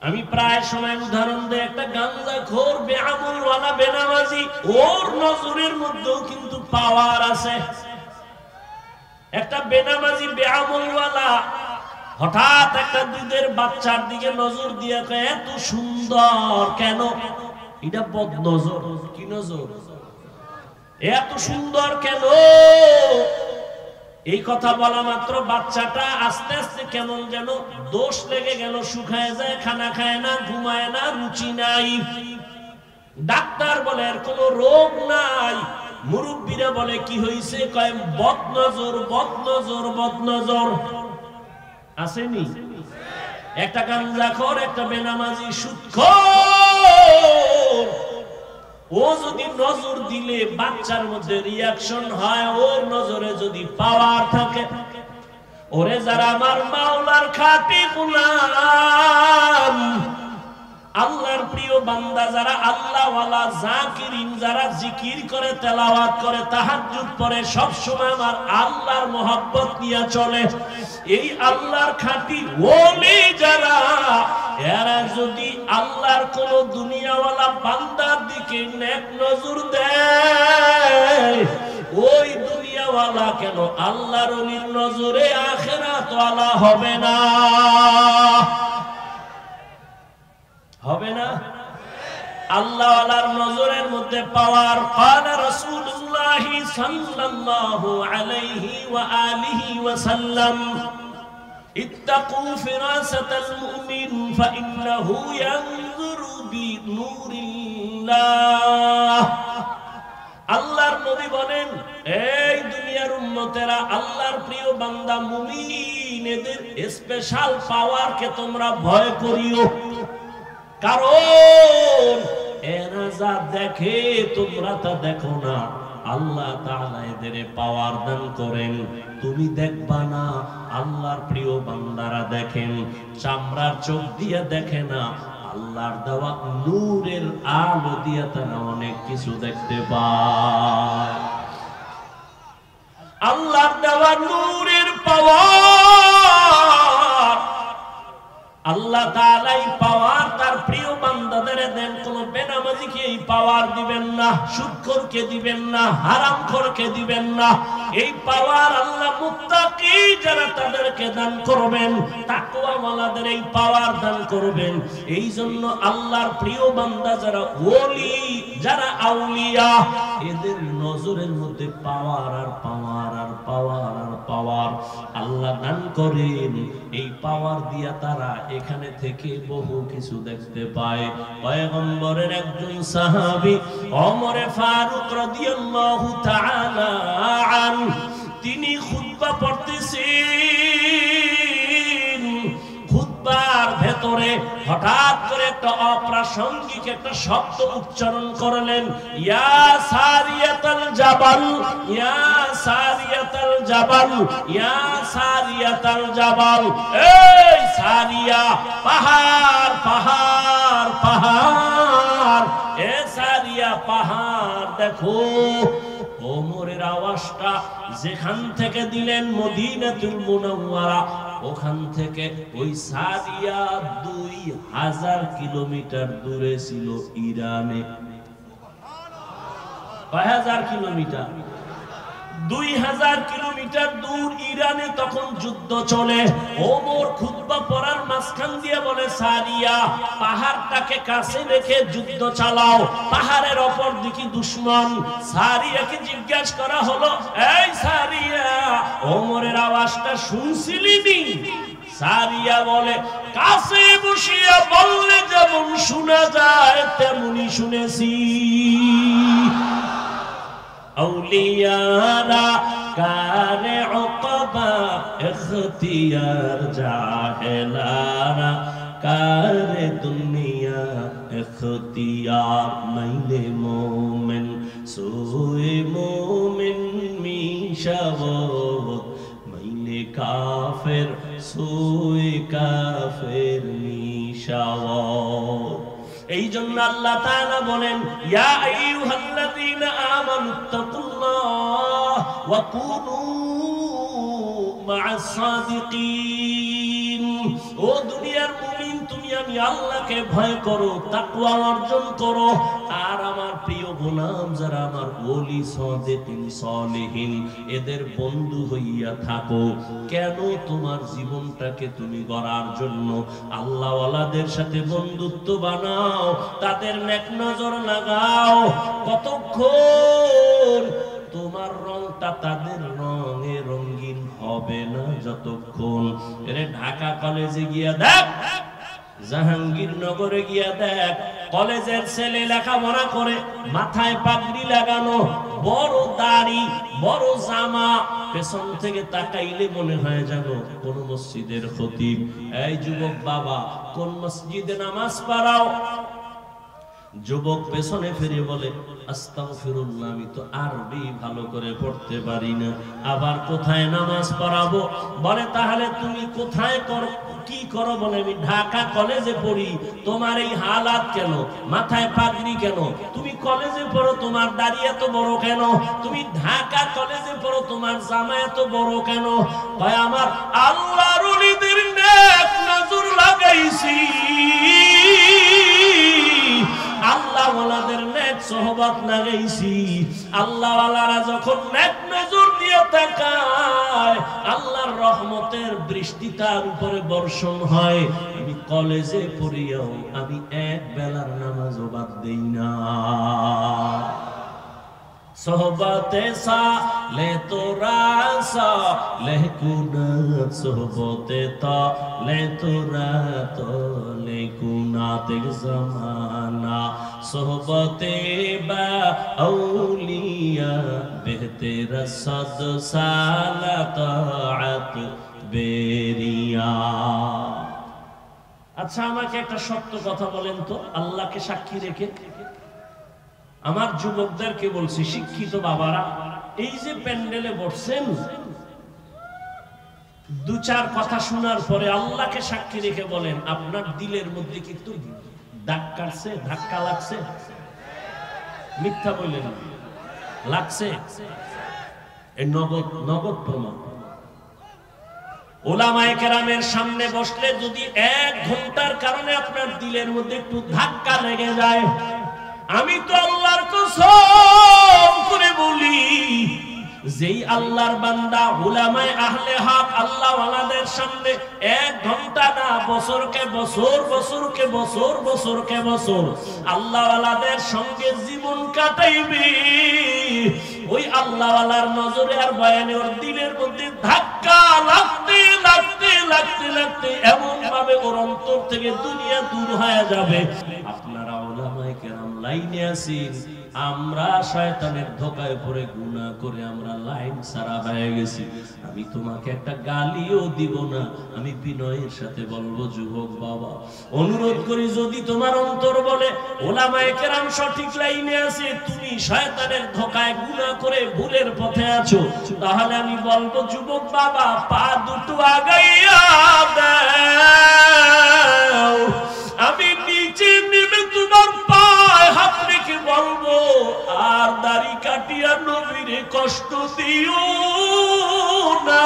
Speaker 1: আমি প্রায় সময় উদাহরণ দেই, একটা গাঞ্জাখোর বেআমলওয়ালা বেনামাজি, ওর নজরের মধ্যেও কিন্তু পাওয়ার আছে। একটা বেনামাজি বেআমলওয়ালা হঠাৎ একটা দুধের বাচ্চার দিকে নজর দিয়ে কয় এত সুন্দর কেন? এটা বদ নজর। কি নজর? এত সুন্দর কেন? এই কথা বলা মাত্র বাচ্চাটা আস্তে আস্তে কেমন যেন দোষ লেগে গেল, শুকায় যায়, খানা খায় না, ঘুমায় না, রুচি নাই। ডাক্তার বলে এর কোনো রোগ নাই। মুরব্বীরা বলে কি হয়েছে? কয় বদ নজর, বদ নজর, বদ নজর। আসেনি? একটা গাঞ্জাখোর, একটা বেনামাজি, সুদখোর, ও যদি নজর দিলে বাচ্চার মধ্যে রিয়াকশন হয়, ওর নজরে যদি পাওয়ার থাকে, ওরে যারা আমার মাওলার খাঁটি গোলাম, আল্লাহর প্রিয় বান্দা যারা আল্লাহওয়ালা জাকিরিন, যারা জিকির করে, তেলাওয়াত করে, তাহাজ্জুদ পড়ে, সব সময় আমার আল্লাহর মহব্বত নিয়ে চলে, এই আল্লাহর খাঁটি ওলি যারা, এরা যদি আল্লাহর কোন দুনিয়াওয়ালা বান্দার দিকে নেক নজর দেয়, ওই দুনিয়াওয়ালা কেন আল্লাহর ওলির নজরে আখিরাতওয়ালা হবে না? হবে না? আল্লাহ ওয়ালার নজরের মধ্যে পাওয়ার। ক্বালা রাসূলুল্লাহ সাল্লাল্লাহু আলাইহি ওয়া আলিহি ওয়া সাল্লাম ইত্তাকু ফিরাসাতাল মুমিন ফাইন্নাহু ইয়ানজুরু বিনূরিল্লাহ। আল্লাহর নবী বলেন, এই দুনিয়ার উম্মতেরা, আল্লাহর প্রিয় বান্দা মুমিন এদের স্পেশাল পাওয়ারকে তোমরা ভয় করিও, কারণ এরা যা দেখে তোমরা তা দেখো না। আল্লাহ তাআলা এদের পাওয়ার দান করেন, তুমি দেখবা না। আল্লাহর প্রিয় বান্দারা দেখেন, চামড়ার চোখ দিয়ে দেখে না, আল্লাহর দেওয়া নূরের আলো দিয়ে তারা অনেক কিছু দেখতে পায়। আল্লাহর দেওয়া নূরের পাওয়ার, আল্লাহ তাআলা এই পাওয়ার তার প্রিয় বান্দাদের দেন। কোন বেনামাজিকে এই পাওয়ার দিবেন না, সুদখোরকে দিবেন না, হারামখোরকে দিবেন না। এই পাওয়ার আল্লাহ মুত্তাকি যারা তাদেরকে দান করবেন, তাকওয়াওয়ালাদের এই পাওয়ার দান করবেন। এই জন্য আল্লাহর প্রিয় বান্দা যারা ওলি, যারা আউলিয়া, এদের নজরের মধ্যে পাওয়ার আর পাওয়ার আর পাওয়ার আর পাওয়ার আল্লাহ দান করেন। এই পাওয়ার দিয়া তারা এখানে থেকে বহু কিছু দেখতে পায়। পয়গম্বরের একজন সাহাবী ওমরে ফারুক রাদিয়াল্লাহু তাআলা আনহু, তিনি খুতবা পড়তেছেন। খুতবার ভেতরে হঠাৎ করে একটা অপ্রাসঙ্গিক একটা শব্দ উচ্চারণ করলেন, ইয়া সারিয়াতাল জাবাল, ইয়া সারিয়াতাল জাবাল, ইয়া সারিয়াতাল জাবাল। এই সারিয়া, পাহাড় পাহাড় পাহাড়, এ সারিয়া পাহাড় দেখো। ওমরের আওয়াজটা যেখান থেকে দিলেন মদিনাতুল মুনাওয়ারা, ওখান থেকে ওই সারিয়া 2000 কিলোমিটার দূরে ছিল ইরানে। কয় হাজার কিলোমিটার? 2000 কিলোমিটার দূর ইরানে তখন যুদ্ধ চলে। ওমর খুতবা পড়ার মাঝখান দিয়ে বলে, সারিয়া, পাহাড়টাকে কাছে রেখে যুদ্ধ চালাও, পাহাড়ের অপর দিকে দুশমন। সারিয়াকে জিজ্ঞাসা করা হলো, এই সারিয়া, ওমরের আওয়াজটা শুনছিলি নি? সারিয়া বলে, কাছে বসিয়া বললে যেমন শোনা যায় তেমনি শুনেছি। আউলিয়ারা কারে উকবা ইখতিয়ার, জাহেলারা কারে দুনিয়া ইখতিয়ার। মাইলে মোমেন সোয়ে মোমেন মিশাওত, মাইলে কাফের সোয়ে কাফের মিশাওত। এই জন্য আল্লাহ তাআলা বলেন, ইয়া আইয়ুহাল্লাযীনা আমানুত্তাকুল্লাহ ওয়া কুনু মা'আস সাদিকিন। ও দুনিয়ার মুমিন, তুমি আমি আল্লাহকে ভয় করো, তাকওয়া অর্জন করো, আর আমার প্রিয় গোলাম যারা আমার ওলি, সাদিকিন, সালেহিন, এদের বন্ধু হইয়া থাকো। কেন? তোমার জীবনটাকে তুমি গড়ার জন্য আল্লাহ ওয়ালাদের সাথে বন্ধুত্ব বানাও, তাদের নেক নজর লাগাও। কতক্ষণ তোমার রংটা তাদের রঙে রঙিন হবে না? যতক্ষণ। এরে ঢাকা কলেজে গিয়া দেখ, জাহাঙ্গীরনগরে গিয়া দেখ, কলেজের ছেলে লেখাপড়া করে, মাথায় পাগড়ি লাগানো, বড় দাড়ি, বড় জামা, পেছন থেকে তাকাইলে মনে হয় জানো কোন মসজিদের খতিব। এই যুবক বাবা, কোন মসজিদে নামাজ পড়াও? যুবক পেছনে ফিরে বলে, আস্তাগফিরুল্লাহ, আমি তো আরবি ভালো করে পড়তে পারি না, আবার কোথায় নামাজ পড়াবো? বলে, তাহলে তুমি কোথায় করো, কি করো? বলে, আমি ঢাকা কলেজে পড়ি। তোমার এই হালাত কেন? মাথায় পাগড়ি কেন? তুমি কলেজে পড়ো, তোমার দাড়ি এত বড় কেন? তুমি ঢাকা কলেজে পড়ো, তোমার জামা এত বড় কেন? ভাই আমার, আল্লাহর ওলিদের নেক নজর লাগাইছি, আল্লাহ ওয়ালাদের নেক সোহবত লাগাইছি। আল্লাহ ওয়ালারা যখন নেক নজর দিয়ে তাকায়, আল্লাহর রহমতের বৃষ্টি তার উপরে বর্ষণ হয়। আমি কলেজে পড়িয়াও আমি এক বেলার নামাজও বাদ দেই না। সোহবতে সালে তোরা সালে কুনাত, সোহবতে তালে তোরা তালে কুনাত জামানা, সোহবতে বা আউলিয়া বেহতের সদ সালা তাআত বেরিয়া। আচ্ছা, আমাকে একটা সত্য কথা বলেন তো, আল্লাহকে সাক্ষী রেখে আমার যুবকদেরকে বলছি, শিক্ষিত বাবারা, এই যে প্যান্ডেলে বসছেন, দু চার কথা শোনার পরে আল্লাহকে সাক্ষী রেখে বলেন, আপনার দিলের মধ্যে কি একটু দাগ কাটছে, ধাক্কা লাগছে? মিথ্যা বললেন, লাগছে? এই নগদ নগদ প্রমাণ। উলামায়ে কেরামের সামনে বসলে যদি 1 ঘন্টার কারণে আপনার দিলের মধ্যে একটু ধাক্কা লেগে যায়, আমি তো আল্লাহর কসম করে বলি, যেই আল্লাহর বান্দা উলামায়ে আহলে হক আল্লাহ ওয়ালাদের সামনে 1 ঘন্টা না, বছরকে বছর, বছরকে বছর, বছরকে বছর আল্লাহ ওয়ালাদের সঙ্গে জীবন কাটাইবে, ওই আল্লাহ ওয়ালার নজরে আর বয়ানে ওর দিলের মধ্যে ধাক্কা লাগতে লাগতে লাগতে লাগতে এমন ভাবে ওর অন্তর থেকে দুনিয়া দূর হয়ে যাবে। আপনারা উলামায়ে কেরাম লাইনে আছেন, আমরা শয়তানের ধোঁকায় পড়ে গুনাহ করে আমরা লাইন ছাড়া হয়ে গেছি। আমি তোমাকে একটা গালিও দিব না, আমি বিনয়ের সাথে বলবো, যুবক বাবা, অনুরোধ করি, যদি তোমার অন্তর বলে উলামায়ে কেরাম সঠিক লাইনে আছে, তুমি শয়তানের ধোঁকায় গুনাহ করে ভুলের পথে আছো, তাহলে আমি বলবো, যুবক বাবা, পা দুটো আগাইয়া দাও, আমি নিচে নেমে তোমার পায়ে হাত রেখে বলবো, আর দাড়ি কাটিয়া নবীরে কষ্ট দিও না,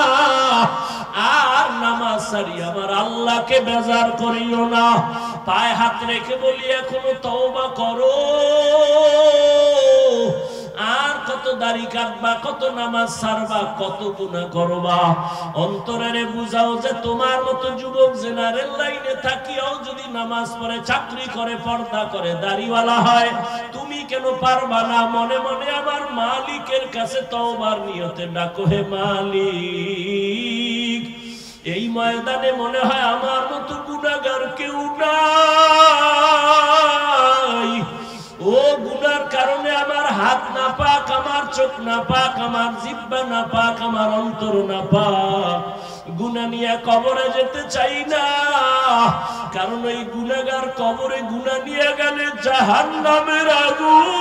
Speaker 1: আর নামাজ সারি আমার আল্লাহকে বেজার করিও না। পায়ে হাত রেখে বলি, এখনো তওবা করো, আর কত দাড়ি কাটবা, কত নামাজ ছাড়বা, কত গুনাহ করবা। অন্তরে বুঝাও যে তোমার মতো যুবক জেনারেল লাইনে থাকিয়াও যদি নামাজ পড়ে, চাকরি করে, পর্দা করে, দাড়িওয়ালা হয়, তুমি কেন পারবা না? মনে মনে আমার মালিকের কাছে তওবার নিয়তে ডাকো, হে মালিক, এই ময়দানে মনে হয় আমার মতো গুনাহগার কেউ নাই, ও গুনার কারণে আমার হাত না পাক, আমার চোখ না পাক, আমার জিহ্বা না পাক, আমার অন্তর না পাক, গুনাহ নিয়ে কবরে যেতে চাই না, কারণ এই গুনাহগার কবরে গুনাহ নিয়ে গেলে জাহান্নামের আগুন,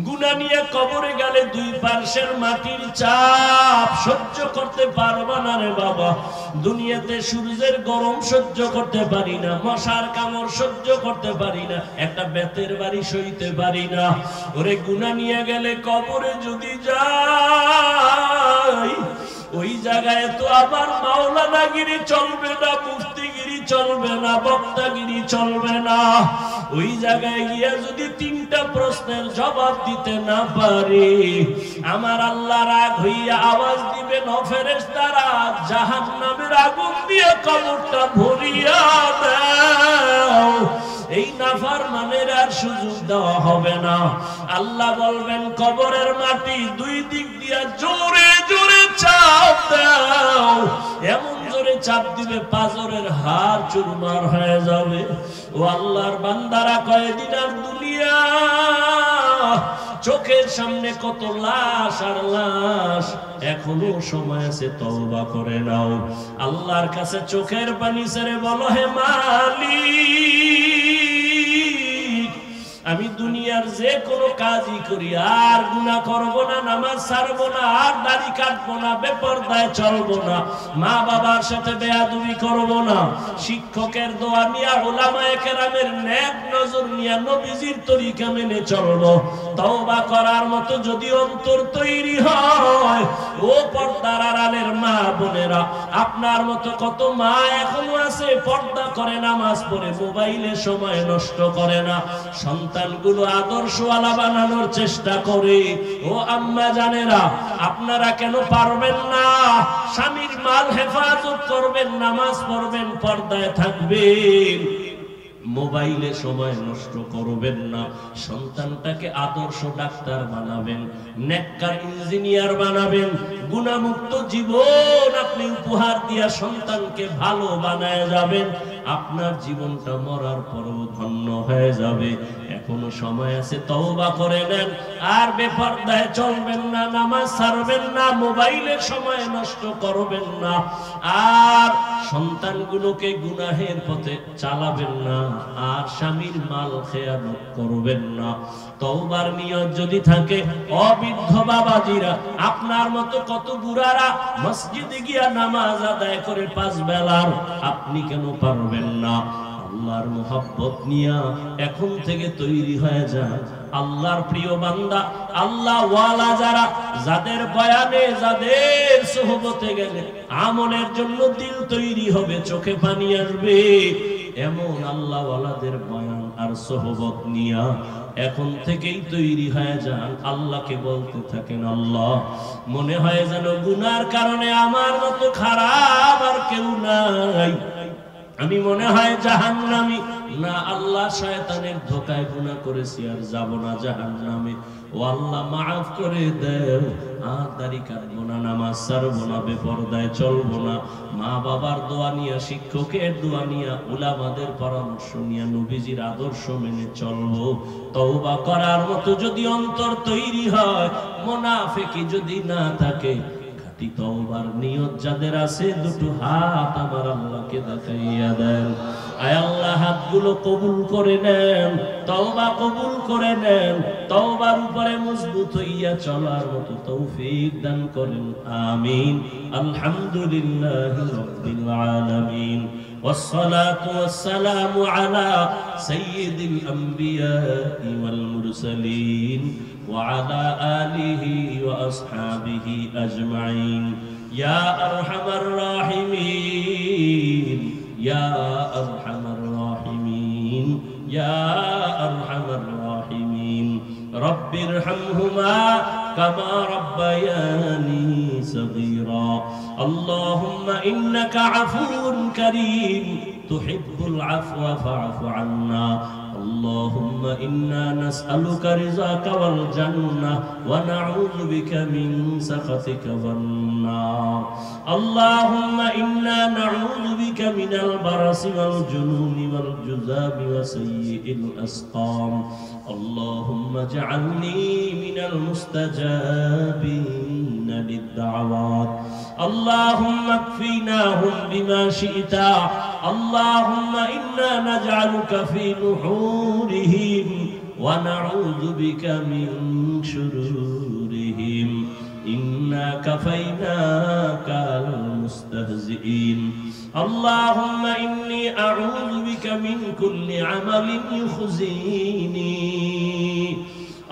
Speaker 1: গুনাহ নিয়ে কবরে গেলে 2 পার্শ্বের মাটির চাপ সহ্য করতে পারবা না রে বাবা। দুনিয়াতে সূর্যের গরম সহ্য করতে পারি না, মশার কামড় সহ্য করতে পারি না, একটা বেতের বাড়ি সইতে পারি না, ওরে গুনাহ নিয়ে গেলে কবরে যদি যাই, ওই জায়গায় তো আবার মাওলানাগিরি চলবে না, মুফতিগিরি চলবে না, বক্তাগিরি চলবে না। ওই জায়গায় গিয়া যদি 3টা প্রশ্নের জবাব দিতে না পারি, আমার আল্লাহ রাগ হইয়া আওয়াজ দিবেন, ও ফেরেশতারা, জাহান্নামের আগুন দিয়ে কবরটা ভরিয়া দাও। এই নাফরমানের আর সুযোগ দেওয়া হবে না। আল্লাহ বলবেন, কবরের মাটি 2 দিক দিয়া জোরে জোরে চাপ দাও, এমন জোরে চাপ দিবে পাজরের হাড় চুরমার হয়ে যাবে। ও আল্লাহর বান্দারা, কয়দিন আর দুনিয়া, চোখের সামনে কত লাশ আর লাশ, এখনো সময় আছে, তওবা করে নাও। আল্লাহর কাছে চোখের পানি ছেড়ে বলো, হে মালিক, আমি দুনিয়ার যে কোনো কাজই করি, আর গুনাহ করব না, নামাজ ছাড়বো না, আর দাড়ি কাটবো না, বেপরদায় চলবো না, মা বাবার সাথে বেয়াদবি করব না, শিক্ষকের দোয়া নিয়ে, উলামায়ে কেরামের নেক নজর নিয়ে নবীজির তরিকা মেনে চলবো। তওবা করার মতো যদি অন্তর তৈরি হয়, ও পর্দার আড়ালের মা বোনেরা, আপনার মতো কত মা এখনো আছে, পর্দা করে, নামাজ পড়ে, মোবাইলে সময় নষ্ট করে না, সন্তান সন্তানগুলো আদর্শওয়ালা বানানোর চেষ্টা করে। ও আম্মা জানেরা, আপনারা কেন পারবেন না? স্বামীর মাল হেফাজত করবেন, নামাজ পড়বেন, পর্দায় থাকবেন, মোবাইলে সময় নষ্ট করবেন না। সন্তানটাকে আদর্শ ডাক্তার বানাবেন, নেককার ইঞ্জিনিয়ার বানাবেন, গুনাহমুক্ত জীবন আপনি উপহার দিয়া সন্তানকে ভালো বানায় যাবেন। আপনার জীবনটা মরার পরও ধন্য হয়ে যাবে। এখনো সময় আছে, তওবা করে নেন। আর বেপরদায় চলবেন না, নামাজ ছাড়বেন না, মোবাইলের সময় নষ্ট করবেন না, আর সন্তানগুলোকে গুনাহের পথে চালাবেন না, আর স্বামীর মাল খেয়ানত করবেন না। তওবার নিয়ত যদি থাকে, অবৃদ্ধ বাবাজিরা, আপনার মতো কত বুড়ারা মসজিদে গিয়া নামাজ আদায় করে 5 বেলার, আপনি কেন পারবেন না? আল্লাহর মুহাব্বত নিয়া এখন থেকে তৈরি হয়ে যায়। আল্লাহর প্রিয় বান্দা, আল্লাহ ওয়ালা যারা, যাদের বয়ানে, যাদের সোহবতে গেলে আমলের জন্য দিল তৈরি হবে, চোখে পানি আসবে, এমন আল্লাহ ওয়ালাদের বয়ান আর সোহবত নিয়া এখন থেকেই তৈরি হয়ে যান। আল্লাহকে বলতে থাকেন, আল্লাহ, মনে হয় যেন গুনার কারণে আমার মতো খারাপ আর কেউ নাই, আমি মনে হয় জাহান্নামী। না আল্লাহ, শয়তানের ধোকায় গুনাহ করেছি, আর যাব না জাহান্নামে। ও আল্লাহ, মাফ করে দাও। আর দাড়ি কাটবো না, নামাজ ছাড়বো না, বেপরদায় চলবো না, মা বাবার দোয়া নিয়া, শিক্ষকের দোয়া নিয়া, উলামাদের পরামর্শ নিয়া নবীজির আদর্শ মেনে চলবো। তওবা করার মতো যদি অন্তর তৈরি হয়, মুনাফিকি যদি না থাকে, তওবার নিয়ত যাদের আছে, দুটো হাত আমার আল্লাহকে দেখাইয়া দেন। আয় আল্লাহ, হাতগুলো কবুল করে নেন, তওবা কবুল করে নেন, তওবার উপরে মজবুত হইয়া চলার মতো তৌফিক দান করেন। আমিন। আলহামদুলিল্লাহি রাব্বিল আলামিন, والصلاة والسلام على سيد الأنبياء والمرسلين وعلى آله وأصحابه أجمعين. يا أرحم الراحمين، يا أرحم الراحمين، يا أرحم الراحمين. رب ارحمهما كما ربياني صغيرا. اللهم إنك عفو كريم تحب العفو فاعف عنا. اللهم إنا نسألك رضاك والجنة ونعوذ بك من سخطك والنار. اللهم إنا نعوذ بك من البرص والجنون والجذام وسيء الأسقام. اللهم اجعلني من المستجابين للدعوات. اللهم اكفيناهم بما شئت. اللهم إنا نجعلك في نحورهم ونعوذ بك من شرورهم. إنا كفيناك المستهزئين. اللهم إني أعوذ بك من كل عمل يخزيني.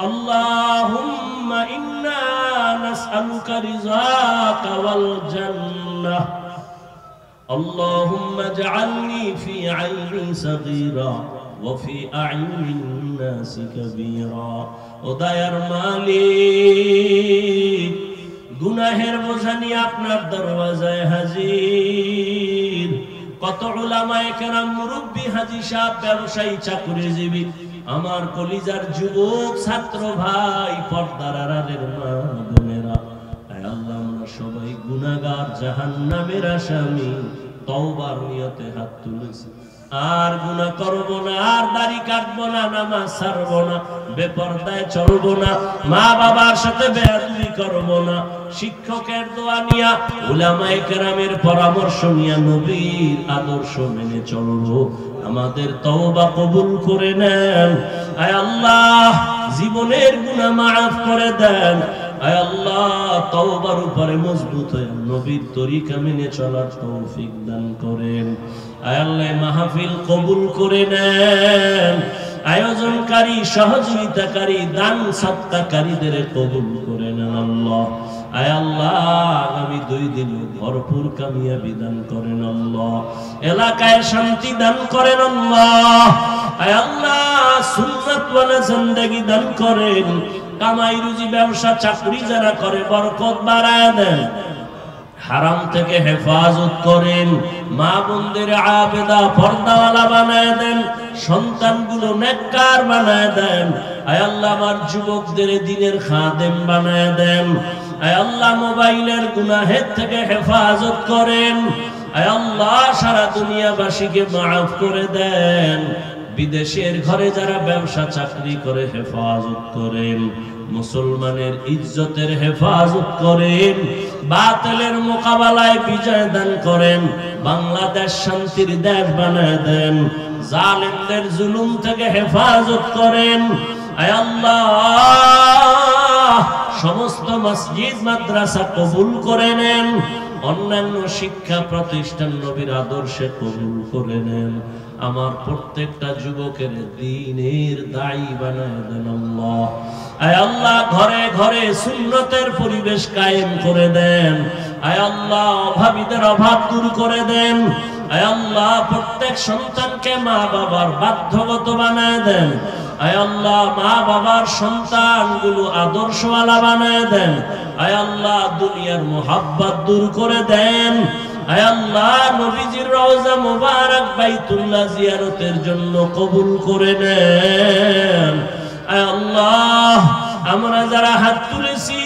Speaker 1: اللهم إنا نسألك رضاك والجنة. اللهم اجعلني في عيني صغيرا وفي أعين الناس كبيرا. وداير মালিক, গুনাহের বোঝা নিয়ে আপনার দরওয়াজায় হাজির। কত উলামায়ে কেরাম, মুরব্বী, হাজী সাহেব, ব্যবসায়ী, চাকরিজীবী, আমার কলিজার যুবক ছাত্র ভাই, পর্দার আড়ালের মা বোনেরা, আল্লাহ, আমরা সবাই গুনাহগার, জাহান্নামের আসামি। তওবার নিয়তে হাত তুলেছি, আর গুনাহ করব না, আর দাড়ি কাটবো না, নামাজ ছাড়বো না, বেপরদায় চলবো না, মা বাবার সাথে বেয়াদবি করব না, শিক্ষকের দোয়া নিয়া, উলামায়ে কেরামের পরামর্শ নিয়া নবীর আদর্শ মেনে চলবো। আমাদের তওবা কবুল করে নেন। আয় আল্লাহ, জীবনের গুনাহ মাফ করে দেন। আয় আল্লাহ, তওবার উপরে মজবুত হয়ে নবীর তরিকা মেনে চলার তৌফিক দান করেন। আয় আল্লাহ, মাহফিল কবুল করে নেন। আয়োজনকারী, সহযোগিতাকারী, দান সৎকারীদের কবুল করে নেন আল্লাহ। আয় আল্লাহ আগামী 2 দিন ভরপুর কামিয়াবি দান করেন আল্লাহ, এলাকায় শান্তি দান করেন আল্লাহ, আয় আল্লাহ সুন্নাত ওয়ালা জিন্দেগি দান করেন, কামাই রুজি ব্যবসা চাকরি যারা করে বরকত বাড়ায় দেন, হারাম থেকে হেফাজত করেন, মা বোনদের আবেদা পর্দাওয়ালা বানায় দেন, সন্তানগুলো নেককার বানায় দেন, আয় আল্লাহ আমার যুবকদের দ্বীনের খাদেম বানায় দেন, আয় আল্লাহ মোবাইলের গুনাহের থেকে হেফাজত করেন, আয় আল্লাহ সারা দুনিয়াবাসীকে মাফ করে দেন, বিদেশের ঘরে যারা ব্যবসা চাকরি করে হেফাজত করেন, মুসলমানের ইজ্জতের হেফাজত করেন, বাতিলের মোকাবেলায় বিজয় দান করেন, বাংলাদেশ শান্তির দেশ বানায় দেন, জালেমদের জুলুম থেকে হেফাজত করেন, আয় আল্লাহ সমস্ত মসজিদ মাদ্রাসা কবুল করে নেন, অন্যান্য শিক্ষা প্রতিষ্ঠান নবীর আদর্শে কবুল করে নেন, আমার প্রত্যেকটা যুবকের দ্বীনের দায়ী বানায় দেন আল্লাহ, আয় আল্লাহ ঘরে ঘরে সুন্নতের পরিবেশ কায়েম করে দেন, আয় আল্লাহ অভাবীদের অভাব দূর করে দেন, আয় আল্লাহ প্রত্যেক সন্তানকে মা বাবার বাধ্যগত বানায় দেন, আয় আল্লাহ মা বাবার সন্তানগুলো আদর্শওয়ালা বানায় দেন, আয় আল্লাহ দুনিয়ার মুহাব্বত দূর করে দেন, আয় আল্লাহ নবীজির রওজা মুবারক বাইতুল্লাহ জিয়ারতের জন্য কবুল করে নেন, আয় আল্লাহ আমরা যারা হাত তুলেছি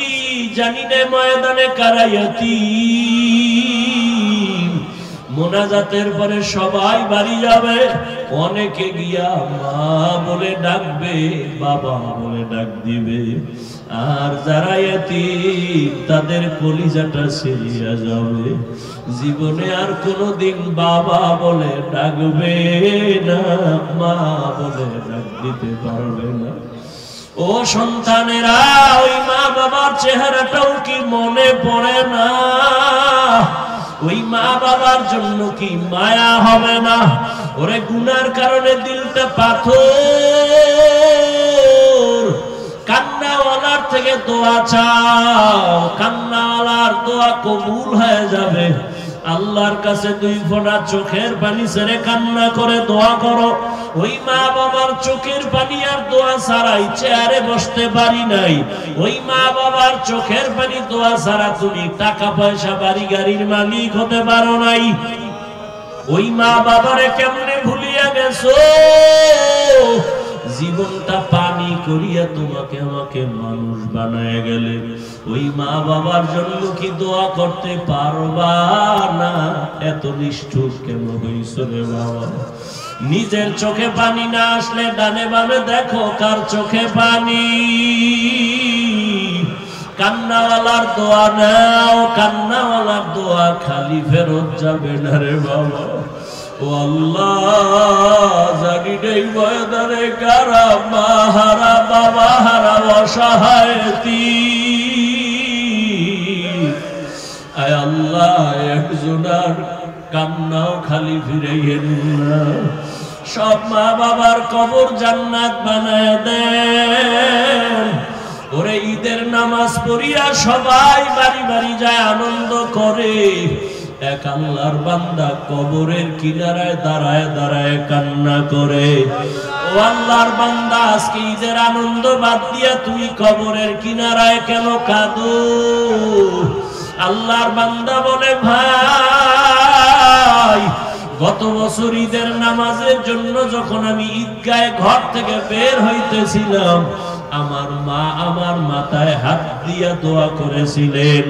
Speaker 1: জানি না ময়দানে কারায়াতি মোনাজাতের পরে সবাই বাড়ি যাবে, অনেকে গিয়া মা বলে ডাকবে, বাবা বলে ডাক দিবে, আর যারা এতিম তাদের কলিজাটা ছিঁড়িয়া যাবে, জীবনে আর কোনোদিন বাবা বলে ডাকবে না, মা বলে ডাক দিতে পারবে না। ও সন্তানেরা ওই মা বাবার চেহারাটাও কি মনে পড়ে না? ওই মা বাবার জন্য কি মায়া হবে না? ওরে গুনার কারণে দিলটা পাথর, কান্নাওয়ালার থেকে দোয়া চাও, কান্নাওয়ালার দোয়া কবুল হয়ে যাবে। আল্লাহর কাছে 2 ফোঁটা চোখের পানি ছেড়ে কান্না করে দোয়া করো। ওই মা বাবার চোখের পানি আর দোয়া ছাড়াই চেয়ারে বসতে পারি নাই, ওই মা বাবার চোখের পানি দোয়া ছাড়া তুমি টাকা পয়সা বাড়ি গাড়ির মালিক হতে পারো নাই। ওই মা বাবারে কেমনে ভুলিয়া গেছো? জীবনটা পানি করিয়া তোমাকে আমাকে মানুষ বানায় গেলে, ওই মা বাবার জন্য কি দোয়া করতে পারবা না? এত নিষ্ঠুর কেন হইছ রে বাবা? নিজের চোখে পানি না আসলে ডানে বামে দেখো কার চোখে পানি। কান্নাওয়ালার দোয়া নাও, কান্নাওয়ালার দোয়া খালি ফেরত যাবে না রে বাবা। ও আল্লাহ, জানি নেই ময়দানে কারা মা হারা বাবা হারা অসহায় আয় আল্লাহ, একজনার কান্নাও খালি ফিরাইয়েন না। সব মা বাবার কবর জান্নাত বানায় দেন। ওরে ঈদের নামাজ পড়িয়া সবাই বাড়ি বাড়ি যায়, আনন্দ করে। এক আল্লাহর বান্দা কবরের কিনারায় দাঁড়ায় দাঁড়ায় কান্না করে। ও আল্লাহর বান্দা, আজকে ঈদের আনন্দ বাদ দিয়া তুই কবরের কিনারায় কেন কাঁদো? আল্লাহর বান্দা বলে, ভাই গত বছর ঈদের নামাজের জন্য যখন আমি ঈদগাহে ঘর থেকে বের হইতেছিলাম, আমার মা আমার মাথায় হাত দিয়া দোয়া করেছিলেন,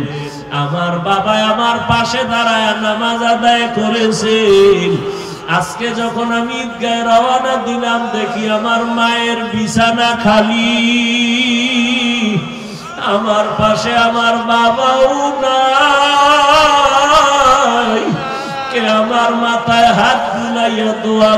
Speaker 1: আমার বাবা আমার পাশে দাঁড়ায় নামাজ আদায় করেছেন। আজকে যখন আমি ঈদগাহে রওনা দিলাম, দেখি আমার মায়ের বিছানা খালি, আমার পাশে আমার বাবাও নাই, কে আমার মাথায় হাত বুলাইয়া দোয়া